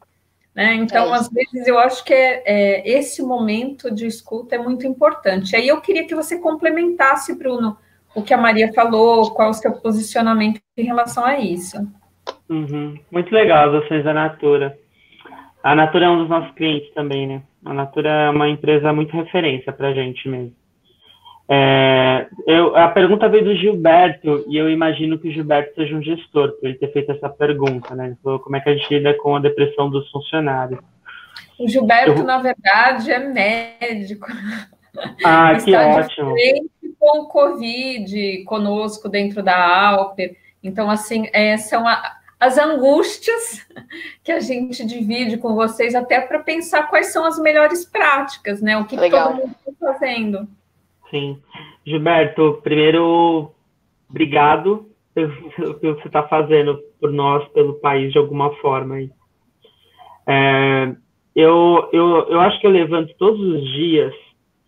né? Então, às vezes, eu acho que esse momento de escuta é muito importante. Aí eu queria que você complementasse, Bruno, o que a Maria falou, qual é o seu posicionamento em relação a isso.
Muito legal as ações da Natura. A Natura é um dos nossos clientes também, né? A Natura é uma empresa muito referência para a gente mesmo. A pergunta veio do Gilberto, e eu imagino que o Gilberto seja um gestor, por ele ter feito essa pergunta, né? Ele falou, como é que a gente lida com a depressão dos funcionários?
O Gilberto, na verdade, é médico.
Ah, que ótimo.
Com o Covid conosco dentro da Alper. Então, assim, são as angústias que a gente divide com vocês, até para pensar quais são as melhores práticas, né? O que todo mundo está fazendo.
Sim. Gilberto, primeiro, obrigado pelo que você está fazendo por nós, pelo país, de alguma forma. Eu acho que eu levanto todos os dias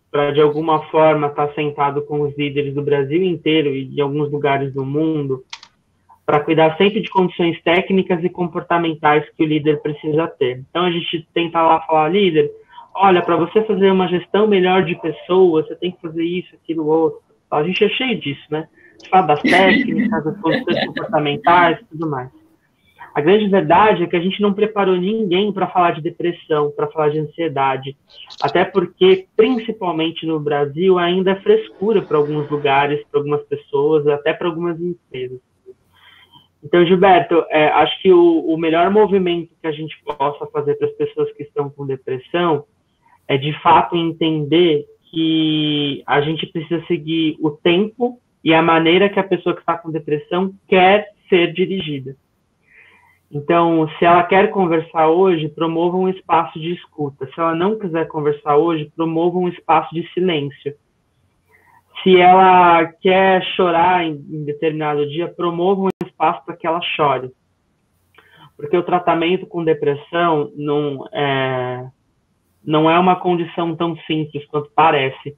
para, de alguma forma, estar sentado com os líderes do Brasil inteiro e de alguns lugares do mundo, para cuidar sempre de condições técnicas e comportamentais que o líder precisa ter. Então, a gente tenta lá falar, líder, olha, para você fazer uma gestão melhor de pessoas, você tem que fazer isso, aquilo, outro. A gente é cheio disso, né? A gente fala das técnicas, das condições comportamentais e tudo mais. A grande verdade é que a gente não preparou ninguém para falar de depressão, para falar de ansiedade. Até porque, principalmente no Brasil, ainda é frescura para alguns lugares, para algumas pessoas, até para algumas empresas. Então, Gilberto, acho que o melhor movimento que a gente possa fazer para as pessoas que estão com depressão é, de fato, entender que a gente precisa seguir o tempo e a maneira que a pessoa que está com depressão quer ser dirigida. Então, se ela quer conversar hoje, promova um espaço de escuta. Se ela não quiser conversar hoje, promova um espaço de silêncio. Se ela quer chorar em determinado dia, promova um espaço para que ela chore. Porque o tratamento com depressão não é uma condição tão simples quanto parece.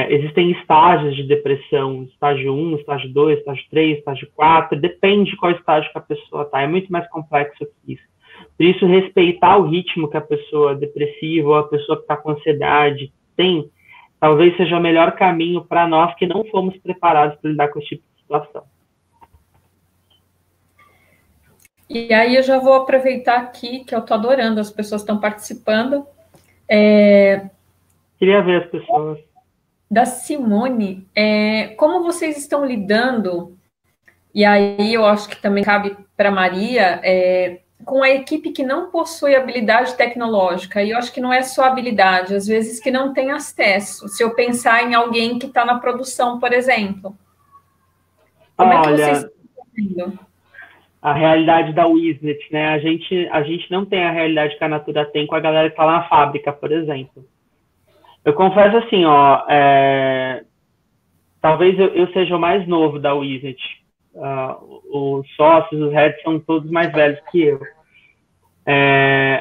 Existem estágios de depressão, estágio 1, estágio 2, estágio 3, estágio 4, depende de qual estágio que a pessoa está, é muito mais complexo que isso. Por isso, respeitar o ritmo que a pessoa depressiva ou a pessoa que está com ansiedade tem, talvez seja o melhor caminho para nós que não fomos preparados para lidar com esse tipo de situação.
E aí eu já vou aproveitar aqui, que eu estou adorando, as pessoas estão participando.
Queria ver as pessoas.
Da Simone, como vocês estão lidando, e aí eu acho que também cabe para a Maria, com a equipe que não possui habilidade tecnológica, e eu acho que não é só habilidade, às vezes que não tem acesso, se eu pensar em alguém que está na produção, por exemplo. Como é que vocês estão fazendo?
A realidade da Wiznet, né? A gente não tem a realidade que a Natura tem com a galera que está lá na fábrica, por exemplo. Eu confesso assim, talvez eu seja o mais novo da Wiznet. Os sócios, os heads são todos mais velhos que eu.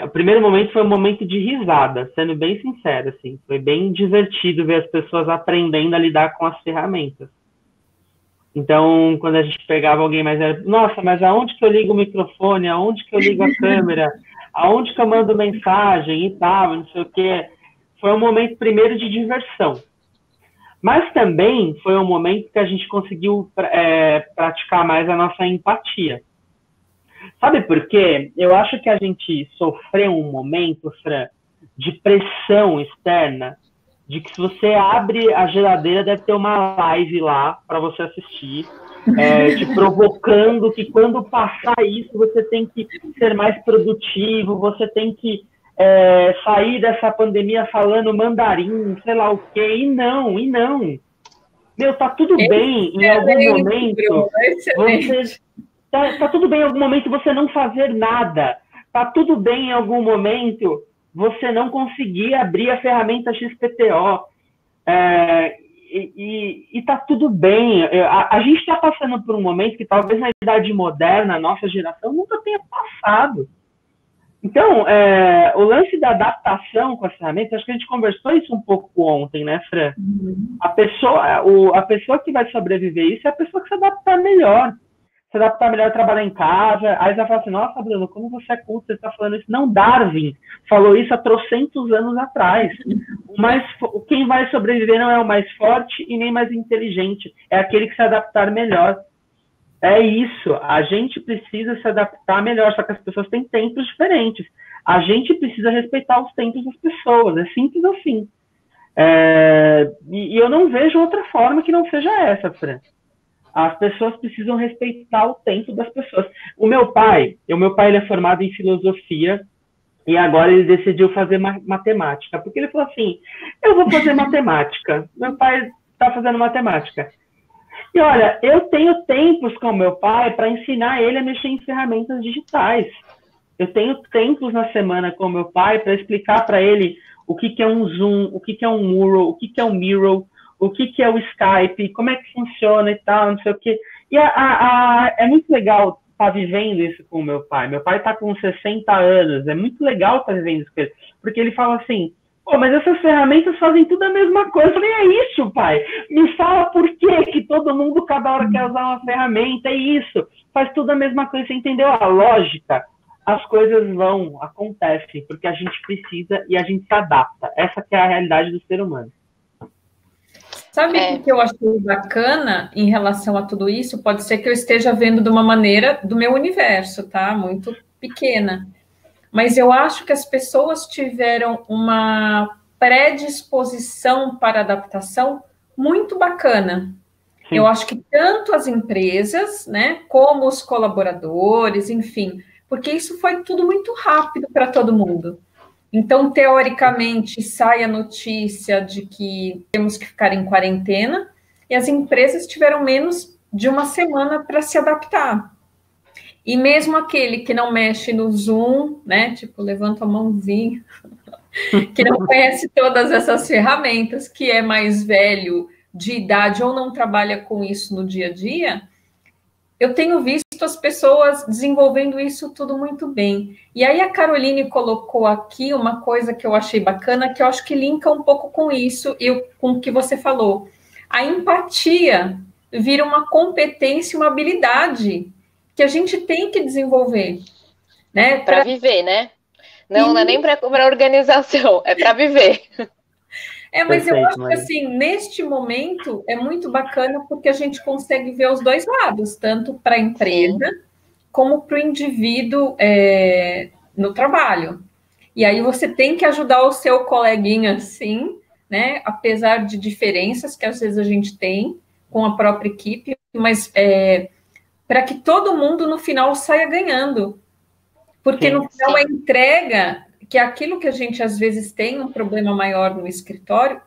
O primeiro momento foi um momento de risada, sendo bem sincero, assim. Foi bem divertido ver as pessoas aprendendo a lidar com as ferramentas. Então, quando a gente pegava alguém mais velho, nossa, mas aonde que eu ligo o microfone? Aonde que eu ligo a câmera? Aonde que eu mando mensagem e tal, não sei o quê. Foi um momento, primeiro, de diversão. Mas também foi um momento que a gente conseguiu praticar mais a nossa empatia. Sabe por quê? Eu acho que a gente sofreu um momento, Fran, de pressão externa, de que se você abre a geladeira, deve ter uma live lá para você assistir, te provocando que quando passar isso, você tem que ser mais produtivo, você tem que sair dessa pandemia falando mandarim, sei lá o quê, e não. Meu, tá tudo bem em algum momento você... Tá tudo bem em algum momento você não fazer nada. Tá tudo bem em algum momento você não conseguir abrir a ferramenta XPTO. E tá tudo bem. A gente está passando por um momento que talvez na idade moderna, a nossa geração nunca tenha passado. Então, o lance da adaptação com as ferramentas, acho que a gente conversou isso um pouco ontem, né, Fran? A pessoa que vai sobreviver isso é a pessoa que se adaptar melhor. Se adaptar melhor a trabalhar em casa. Aí você vai falar assim, nossa, Bruno, como você é culto, você está falando isso. Não, Darwin falou isso há trocentos anos atrás. Quem vai sobreviver não é o mais forte e nem mais inteligente. É aquele que se adaptar melhor. É isso, a gente precisa se adaptar melhor, só que as pessoas têm tempos diferentes. A gente precisa respeitar os tempos das pessoas, é simples assim. E eu não vejo outra forma que não seja essa, Fran. As pessoas precisam respeitar o tempo das pessoas. O meu pai ele é formado em filosofia e agora ele decidiu fazer matemática, porque ele falou assim, eu vou fazer matemática. Meu pai está fazendo matemática. E olha, eu tenho tempos com meu pai para ensinar ele a mexer em ferramentas digitais. Eu tenho tempos na semana com meu pai para explicar para ele o que é um Zoom, o que é um Mural, o que é um Miro, o que é o Skype, como é que funciona e tal, não sei o quê. E é muito legal estar vivendo isso com o meu pai. Meu pai está com 60 anos, é muito legal estar vivendo isso com ele, porque ele fala assim, pô, mas essas ferramentas fazem tudo a mesma coisa. Eu falei, é isso, pai. Me fala por que todo mundo, cada hora, quer usar uma ferramenta. É isso. Faz tudo a mesma coisa. Você entendeu a lógica? As coisas acontecem, porque a gente precisa e a gente se adapta. Essa que é a realidade do ser humano.
Sabe o que eu achei bacana em relação a tudo isso? Pode ser que eu esteja vendo de uma maneira do meu universo, tá? Muito pequena. Mas eu acho que as pessoas tiveram uma predisposição para adaptação muito bacana. Sim. Eu acho que tanto as empresas, né, como os colaboradores, enfim, porque isso foi tudo muito rápido para todo mundo. Então, teoricamente, sai a notícia de que temos que ficar em quarentena e as empresas tiveram menos de uma semana para se adaptar. E mesmo aquele que não mexe no Zoom, né, tipo, levanta a mãozinha, que não conhece todas essas ferramentas, que é mais velho de idade ou não trabalha com isso no dia a dia, eu tenho visto as pessoas desenvolvendo isso tudo muito bem. E aí a Caroline colocou aqui uma coisa que eu achei bacana, que eu acho que linka um pouco com isso e com o que você falou. A empatia vira uma competência, uma habilidade que a gente tem que desenvolver, né?
Para viver, né? Não é nem para organização, é para viver.
Mas eu acho que, assim, neste momento é muito bacana porque a gente consegue ver os dois lados, tanto para a empresa como para o indivíduo no trabalho. E aí você tem que ajudar o seu coleguinha, sim, né? Apesar de diferenças que às vezes a gente tem com a própria equipe, mas para que todo mundo no final saia ganhando. Porque no final a entrega, que é aquilo que a gente às vezes tem um problema maior no escritório,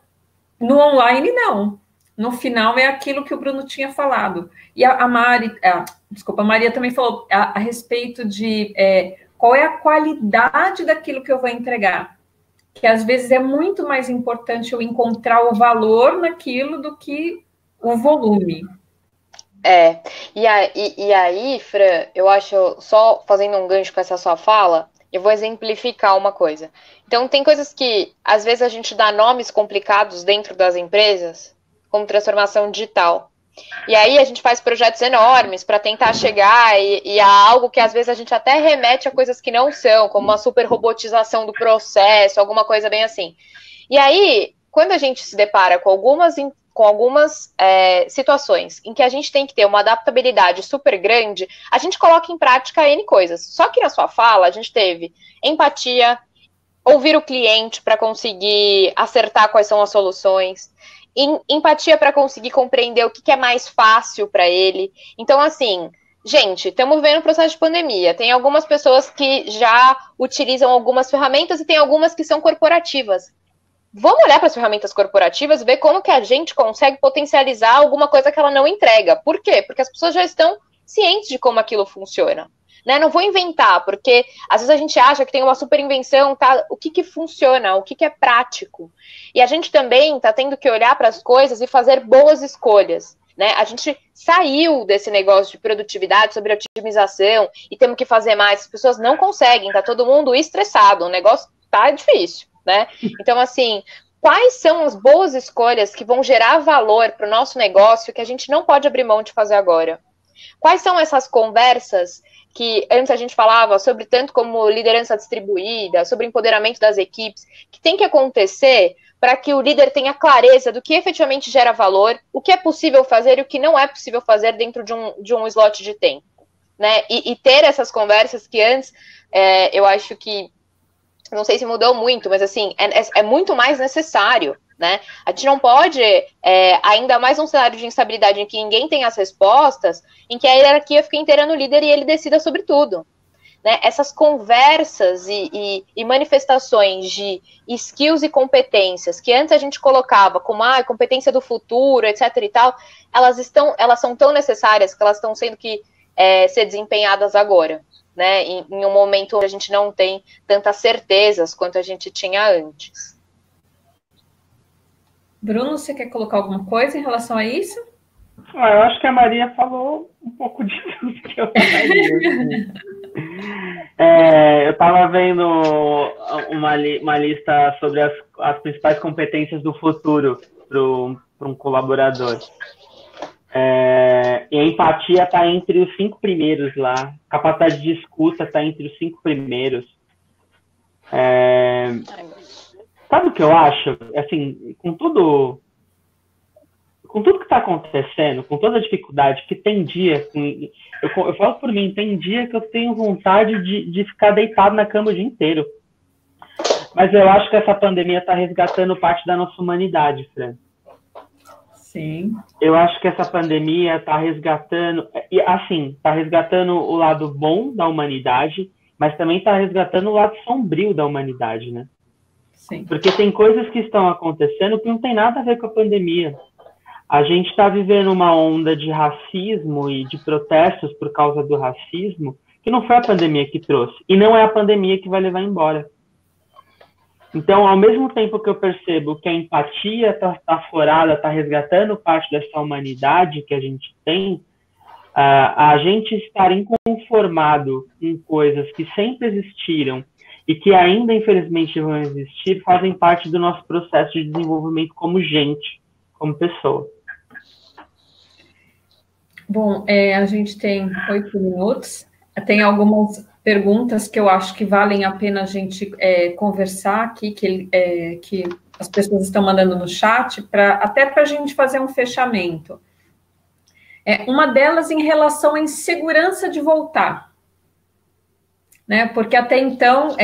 no online não. No final é aquilo que o Bruno tinha falado. E a Maria também falou a respeito de qual é a qualidade daquilo que eu vou entregar. Que às vezes é muito mais importante eu encontrar o valor naquilo do que o volume.
E aí, Fran, eu acho, só fazendo um gancho com essa sua fala, eu vou exemplificar uma coisa. Então, tem coisas que, às vezes, a gente dá nomes complicados dentro das empresas, como transformação digital. E aí, a gente faz projetos enormes para tentar chegar e a algo que, às vezes, a gente até remete a coisas que não são, como uma super robotização do processo, alguma coisa bem assim. E aí, quando a gente se depara com algumas situações em que a gente tem que ter uma adaptabilidade super grande, a gente coloca em prática N coisas. Só que na sua fala, a gente teve empatia, ouvir o cliente para conseguir acertar quais são as soluções, empatia para conseguir compreender o que é mais fácil para ele. Então, assim, gente, estamos vivendo um processo de pandemia. Tem algumas pessoas que já utilizam algumas ferramentas e tem algumas que são corporativas. Vamos olhar para as ferramentas corporativas e ver como que a gente consegue potencializar alguma coisa que ela não entrega. Por quê? Porque as pessoas já estão cientes de como aquilo funciona. Né? Não vou inventar, porque às vezes a gente acha que tem uma super invenção, tá? O que funciona, o que é prático. E a gente também está tendo que olhar para as coisas e fazer boas escolhas. Né? A gente saiu desse negócio de produtividade, sobre otimização, e temos que fazer mais. As pessoas não conseguem, tá todo mundo estressado, o negócio tá difícil. Né? Então, assim, quais são as boas escolhas que vão gerar valor para o nosso negócio que a gente não pode abrir mão de fazer agora? Quais são essas conversas que antes a gente falava sobre tanto como liderança distribuída, sobre empoderamento das equipes, que tem que acontecer para que o líder tenha clareza do que efetivamente gera valor, o que é possível fazer e o que não é possível fazer dentro de um slot de tempo, né? E ter essas conversas que antes, eu acho que, não sei se mudou muito, mas assim, é muito mais necessário, né? A gente não pode, ainda mais num cenário de instabilidade em que ninguém tem as respostas, em que a hierarquia fica inteira no líder e ele decida sobre tudo. Né, essas conversas e manifestações de skills e competências que antes a gente colocava como competência do futuro, etc. e tal, elas são tão necessárias que elas estão sendo que ser desempenhadas agora, né, em um momento onde a gente não tem tantas certezas quanto a gente tinha antes.
Bruno, você quer colocar alguma coisa em relação a isso?
Eu acho que a Maria falou um pouco de tudo que eu falaria. Eu estava vendo uma lista sobre as principais competências do futuro para um colaborador. E a empatia está entre os 5 primeiros lá. Capacidade de escuta está entre os 5 primeiros. Sabe o que eu acho? Assim, com tudo que está acontecendo, com toda a dificuldade, que tem dia, eu falo por mim, tem dia que eu tenho vontade de ficar deitado na cama o dia inteiro. Mas eu acho que essa pandemia está resgatando parte da nossa humanidade, Fran.
Sim.
Eu acho que essa pandemia está resgatando, está resgatando o lado bom da humanidade, mas também está resgatando o lado sombrio da humanidade, né?
Sim.
Porque tem coisas que estão acontecendo que não tem nada a ver com a pandemia. A gente está vivendo uma onda de racismo e de protestos por causa do racismo que não foi a pandemia que trouxe. E não é a pandemia que vai levar embora. Então, ao mesmo tempo que eu percebo que a empatia está aflorada, está resgatando parte dessa humanidade que a gente tem, a gente estar inconformado com coisas que sempre existiram e que ainda, infelizmente, vão existir, fazem parte do nosso processo de desenvolvimento como gente, como pessoa.
Bom, a gente tem 8 minutos. Tem algumas perguntas que eu acho que valem a pena a gente conversar aqui, que as pessoas estão mandando no chat, até para a gente fazer um fechamento. Uma delas em relação à insegurança de voltar. Né? Porque até então,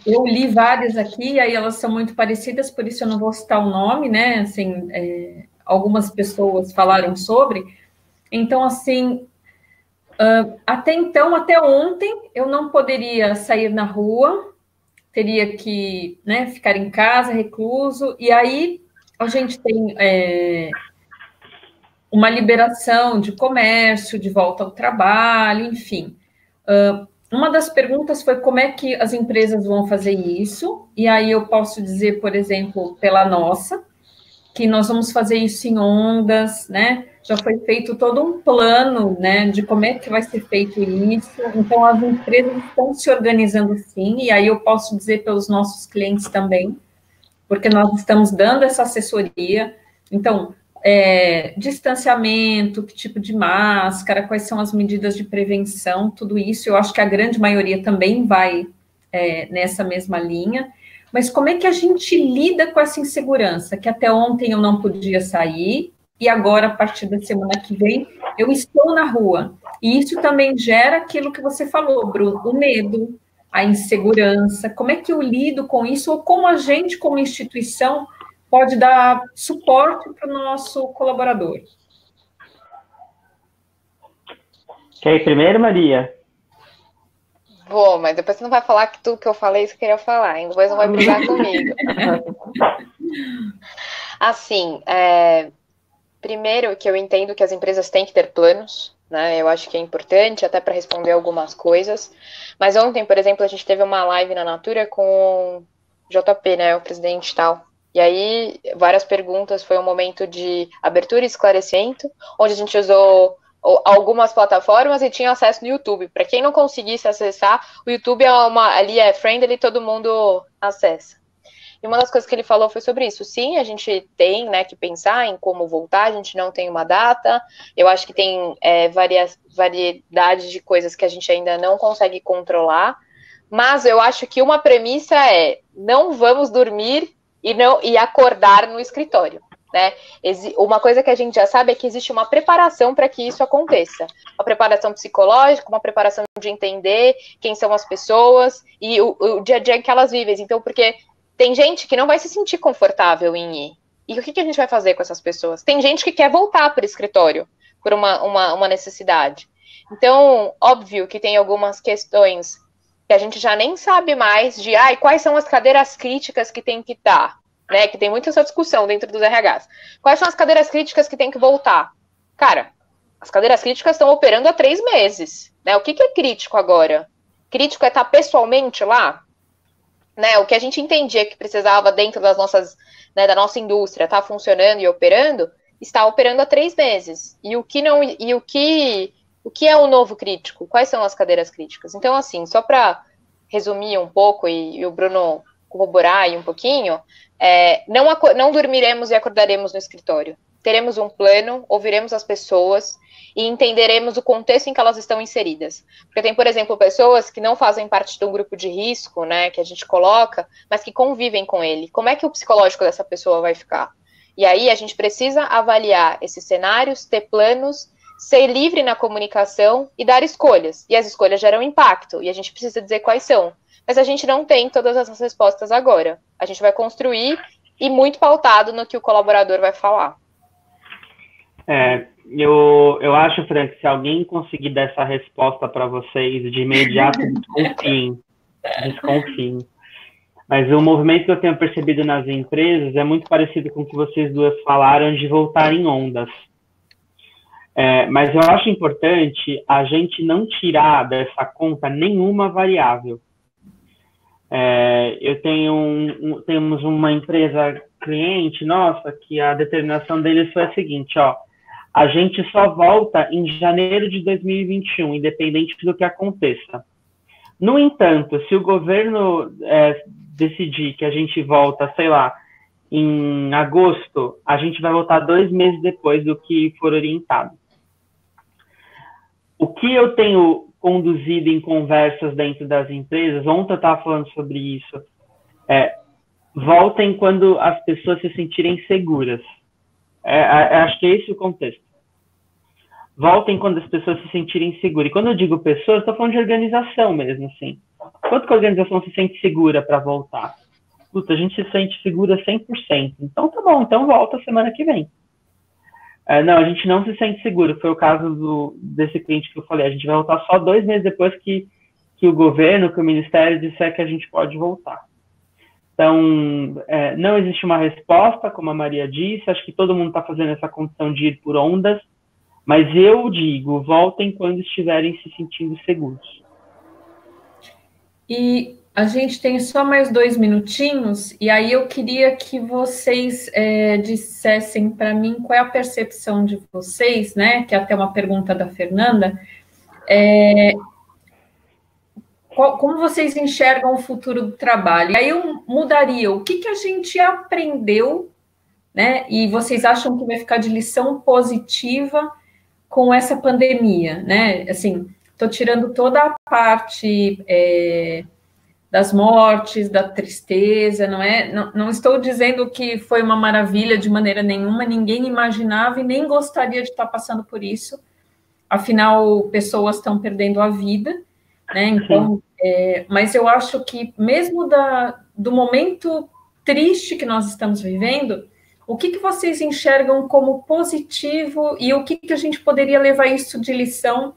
eu li várias aqui, e aí elas são muito parecidas, por isso eu não vou citar o nome, né? Assim, algumas pessoas falaram sobre. Então, assim, até então, até ontem, eu não poderia sair na rua, teria que, né, ficar em casa, recluso, e aí a gente tem uma liberação de comércio, de volta ao trabalho, enfim. Uma das perguntas foi como é que as empresas vão fazer isso, e aí eu posso dizer, por exemplo, pela nossa, que nós vamos fazer isso em ondas, né? Já foi feito todo um plano, né, de como é que vai ser feito isso. Então, as empresas estão se organizando sim, e aí eu posso dizer pelos nossos clientes também, porque nós estamos dando essa assessoria. Então, distanciamento, que tipo de máscara, quais são as medidas de prevenção, tudo isso, eu acho que a grande maioria também vai nessa mesma linha. Mas como é que a gente lida com essa insegurança? Que até ontem eu não podia sair, e agora, a partir da semana que vem, eu estou na rua. E isso também gera aquilo que você falou, Bruno, o medo, a insegurança. Como é que eu lido com isso? Ou como a gente, como instituição, pode dar suporte para o nosso colaborador?
Quer ir primeiro, Maria?
Vou, mas depois você não vai falar que tudo que eu falei você queria falar, hein? Depois não vai brigar comigo. Assim, primeiro que eu entendo que as empresas têm que ter planos, né? Eu acho que é importante até para responder algumas coisas. Mas ontem, por exemplo, a gente teve uma live na Natura com o JP, né? O presidente e tal. E aí, várias perguntas, foi um momento de abertura e esclarecimento, onde a gente usou algumas plataformas e tinha acesso no YouTube. Para quem não conseguisse acessar, o YouTube ali é friendly, todo mundo acessa. E uma das coisas que ele falou foi sobre isso. Sim, a gente tem, né, que pensar em como voltar, a gente não tem uma data. Eu acho que tem variedade de coisas que a gente ainda não consegue controlar. Mas eu acho que uma premissa não vamos dormir e acordar no escritório. Né? Uma coisa que a gente já sabe é que existe uma preparação para que isso aconteça. Uma preparação psicológica, uma preparação de entender quem são as pessoas e o dia a dia que elas vivem. Então, porque tem gente que não vai se sentir confortável em ir. E o que a gente vai fazer com essas pessoas? Tem gente que quer voltar para o escritório por uma necessidade. Então, óbvio que tem algumas questões que a gente já nem sabe mais de quais são as cadeiras críticas que tem que estar. Né, que tem muita essa discussão dentro dos RHs. Quais são as cadeiras críticas que tem que voltar? Cara, as cadeiras críticas estão operando há 3 meses. Né? O que é crítico agora? Crítico é estar pessoalmente lá? Né? O que a gente entendia que precisava dentro das nossas, né, da nossa indústria estar funcionando e operando, está operando há 3 meses. E o que é o novo crítico? Quais são as cadeiras críticas? Então, assim, só para resumir um pouco e o Bruno corroborar aí um pouquinho, não dormiremos e acordaremos no escritório. Teremos um plano, ouviremos as pessoas e entenderemos o contexto em que elas estão inseridas. Porque tem, por exemplo, pessoas que não fazem parte de um grupo de risco, né, que a gente coloca, mas que convivem com ele. Como é que o psicológico dessa pessoa vai ficar? E aí a gente precisa avaliar esses cenários, ter planos, ser livre na comunicação e dar escolhas. E as escolhas geram impacto, e a gente precisa dizer quais são. Mas a gente não tem todas essas respostas agora. A gente vai construir e muito pautado no que o colaborador vai falar.
Eu acho, Frank, se alguém conseguir dar essa resposta para vocês de imediato, desconfiem. Mas o movimento que eu tenho percebido nas empresas é muito parecido com o que vocês duas falaram de voltar em ondas. Mas eu acho importante a gente não tirar dessa conta nenhuma variável. Temos uma empresa cliente nossa que a determinação deles foi a seguinte, a gente só volta em janeiro de 2021, independente do que aconteça. No entanto, se o governo decidir que a gente volta, sei lá, em agosto, a gente vai voltar 2 meses depois do que for orientado. O que eu tenho conduzido em conversas dentro das empresas, ontem eu estava falando sobre isso, voltem quando as pessoas se sentirem seguras. Acho que é esse o contexto. Voltem quando as pessoas se sentirem seguras. E quando eu digo pessoas, estou falando de organização mesmo, assim. Quanto que a organização se sente segura para voltar? Puta, a gente se sente segura 100%. Então tá bom, então volta semana que vem. Não, a gente não se sente seguro. Foi o caso desse cliente que eu falei. A gente vai voltar só 2 meses depois que o governo, que o ministério disser que a gente pode voltar. Então, não existe uma resposta, como a Maria disse. Acho que todo mundo está fazendo essa condição de ir por ondas. Mas eu digo, voltem quando estiverem se sentindo seguros.
E a gente tem só mais 2 minutinhos, e aí eu queria que vocês dissessem para mim qual é a percepção de vocês, né? Que é até uma pergunta da Fernanda. Como vocês enxergam o futuro do trabalho? E aí eu mudaria, o que a gente aprendeu, né? E vocês acham que vai ficar de lição positiva com essa pandemia, né? Assim, estou tirando toda a parte das mortes, da tristeza, não é? Não estou dizendo que foi uma maravilha de maneira nenhuma, ninguém imaginava e nem gostaria de estar passando por isso. Afinal, pessoas estão perdendo a vida, né? Então, mas eu acho que mesmo do momento triste que nós estamos vivendo, o que vocês enxergam como positivo e o que a gente poderia levar isso de lição,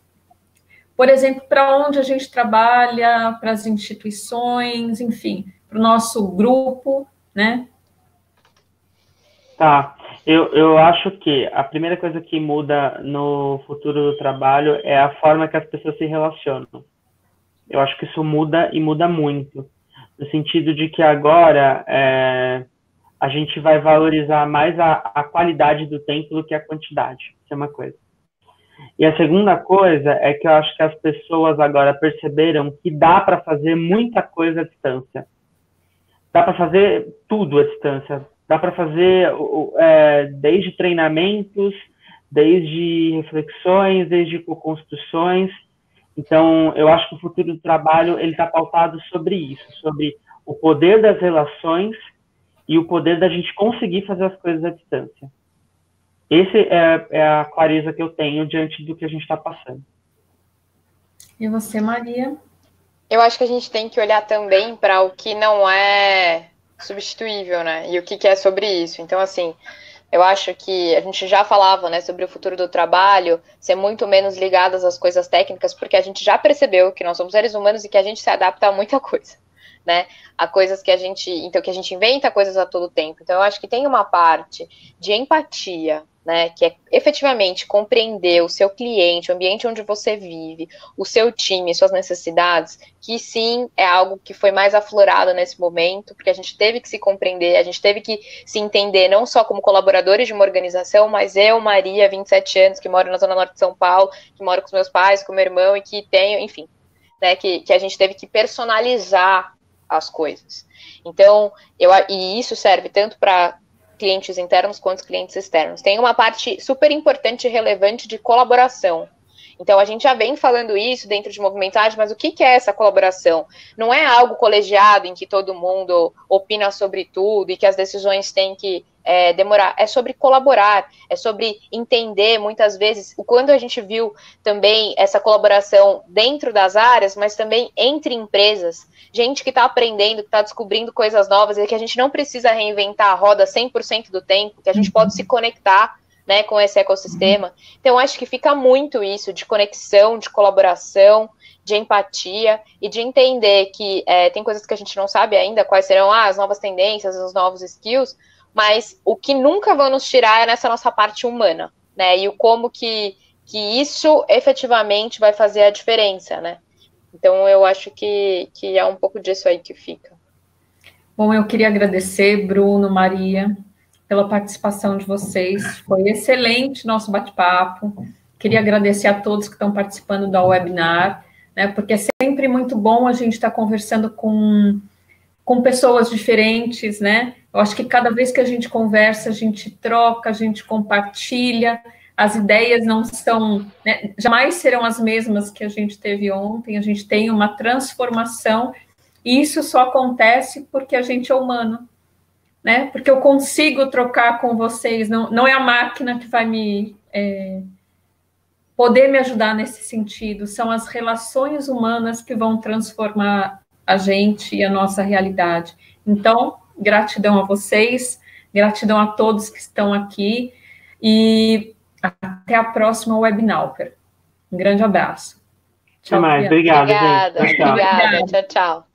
por exemplo, para onde a gente trabalha, para as instituições, enfim, para o nosso grupo, né?
Tá, eu acho que a primeira coisa que muda no futuro do trabalho é a forma que as pessoas se relacionam. Eu acho que isso muda e muda muito, no sentido de que agora a gente vai valorizar mais a qualidade do tempo do que a quantidade. Isso é uma coisa. E a segunda coisa é que eu acho que as pessoas agora perceberam que dá para fazer muita coisa à distância. Dá para fazer tudo à distância. Dá para fazer desde treinamentos, desde reflexões, desde co-construções. Então, eu acho que o futuro do trabalho está pautado sobre isso, sobre o poder das relações e o poder da gente conseguir fazer as coisas à distância. Esse é a clareza que eu tenho diante do que a gente está passando.
E você, Maria?
Eu acho que a gente tem que olhar também para o que não é substituível, né? E o que é sobre isso. Então, assim, eu acho que a gente já falava, né, sobre o futuro do trabalho ser muito menos ligadas às coisas técnicas, porque a gente já percebeu que nós somos seres humanos e que a gente se adapta a muita coisa, né? A coisas que a gente inventa coisas a todo tempo. Então, eu acho que tem uma parte de empatia, né, que é efetivamente compreender o seu cliente, o ambiente onde você vive, o seu time, suas necessidades, que sim, é algo que foi mais aflorado nesse momento, porque a gente teve que se compreender, a gente teve que se entender não só como colaboradores de uma organização, mas eu, Maria, 27 anos, que moro na Zona Norte de São Paulo, que moro com os meus pais, com meu irmão e que tenho, enfim, né, que a gente teve que personalizar as coisas. Então, e isso serve tanto para clientes internos quanto clientes externos. Tem uma parte super importante e relevante de colaboração. Então, a gente já vem falando isso dentro de Movimentade, mas o que é essa colaboração? Não é algo colegiado em que todo mundo opina sobre tudo e que as decisões têm que demorar. É sobre colaborar, é sobre entender, muitas vezes, o quando a gente viu também essa colaboração dentro das áreas, mas também entre empresas, gente que está aprendendo, que está descobrindo coisas novas e que a gente não precisa reinventar a roda 100% do tempo, que a gente pode se conectar, né, com esse ecossistema. Então, acho que fica muito isso de conexão, de colaboração, de empatia e de entender que tem coisas que a gente não sabe ainda, quais serão as novas tendências, os novos skills, mas o que nunca vão nos tirar é nessa nossa parte humana, né, e o como que isso efetivamente vai fazer a diferença, né. Então, eu acho que é um pouco disso aí que fica.
Bom, eu queria agradecer, Bruno, Maria, pela participação de vocês. Foi excelente nosso bate-papo. Queria agradecer a todos que estão participando da webinar, né, porque é sempre muito bom a gente estar conversando com pessoas diferentes, né? Eu acho que cada vez que a gente conversa, a gente troca, a gente compartilha, as ideias não são, né, jamais serão as mesmas que a gente teve ontem, a gente tem uma transformação, e isso só acontece porque a gente é humano, né? Porque eu consigo trocar com vocês, não é a máquina que vai poder me ajudar nesse sentido, são as relações humanas que vão transformar a gente e a nossa realidade. Então, gratidão a vocês, gratidão a todos que estão aqui, e até a próxima webinar. Um grande abraço.
Tchau, mais. Obrigado,
obrigada,
gente.
Obrigada. Tchau, tchau.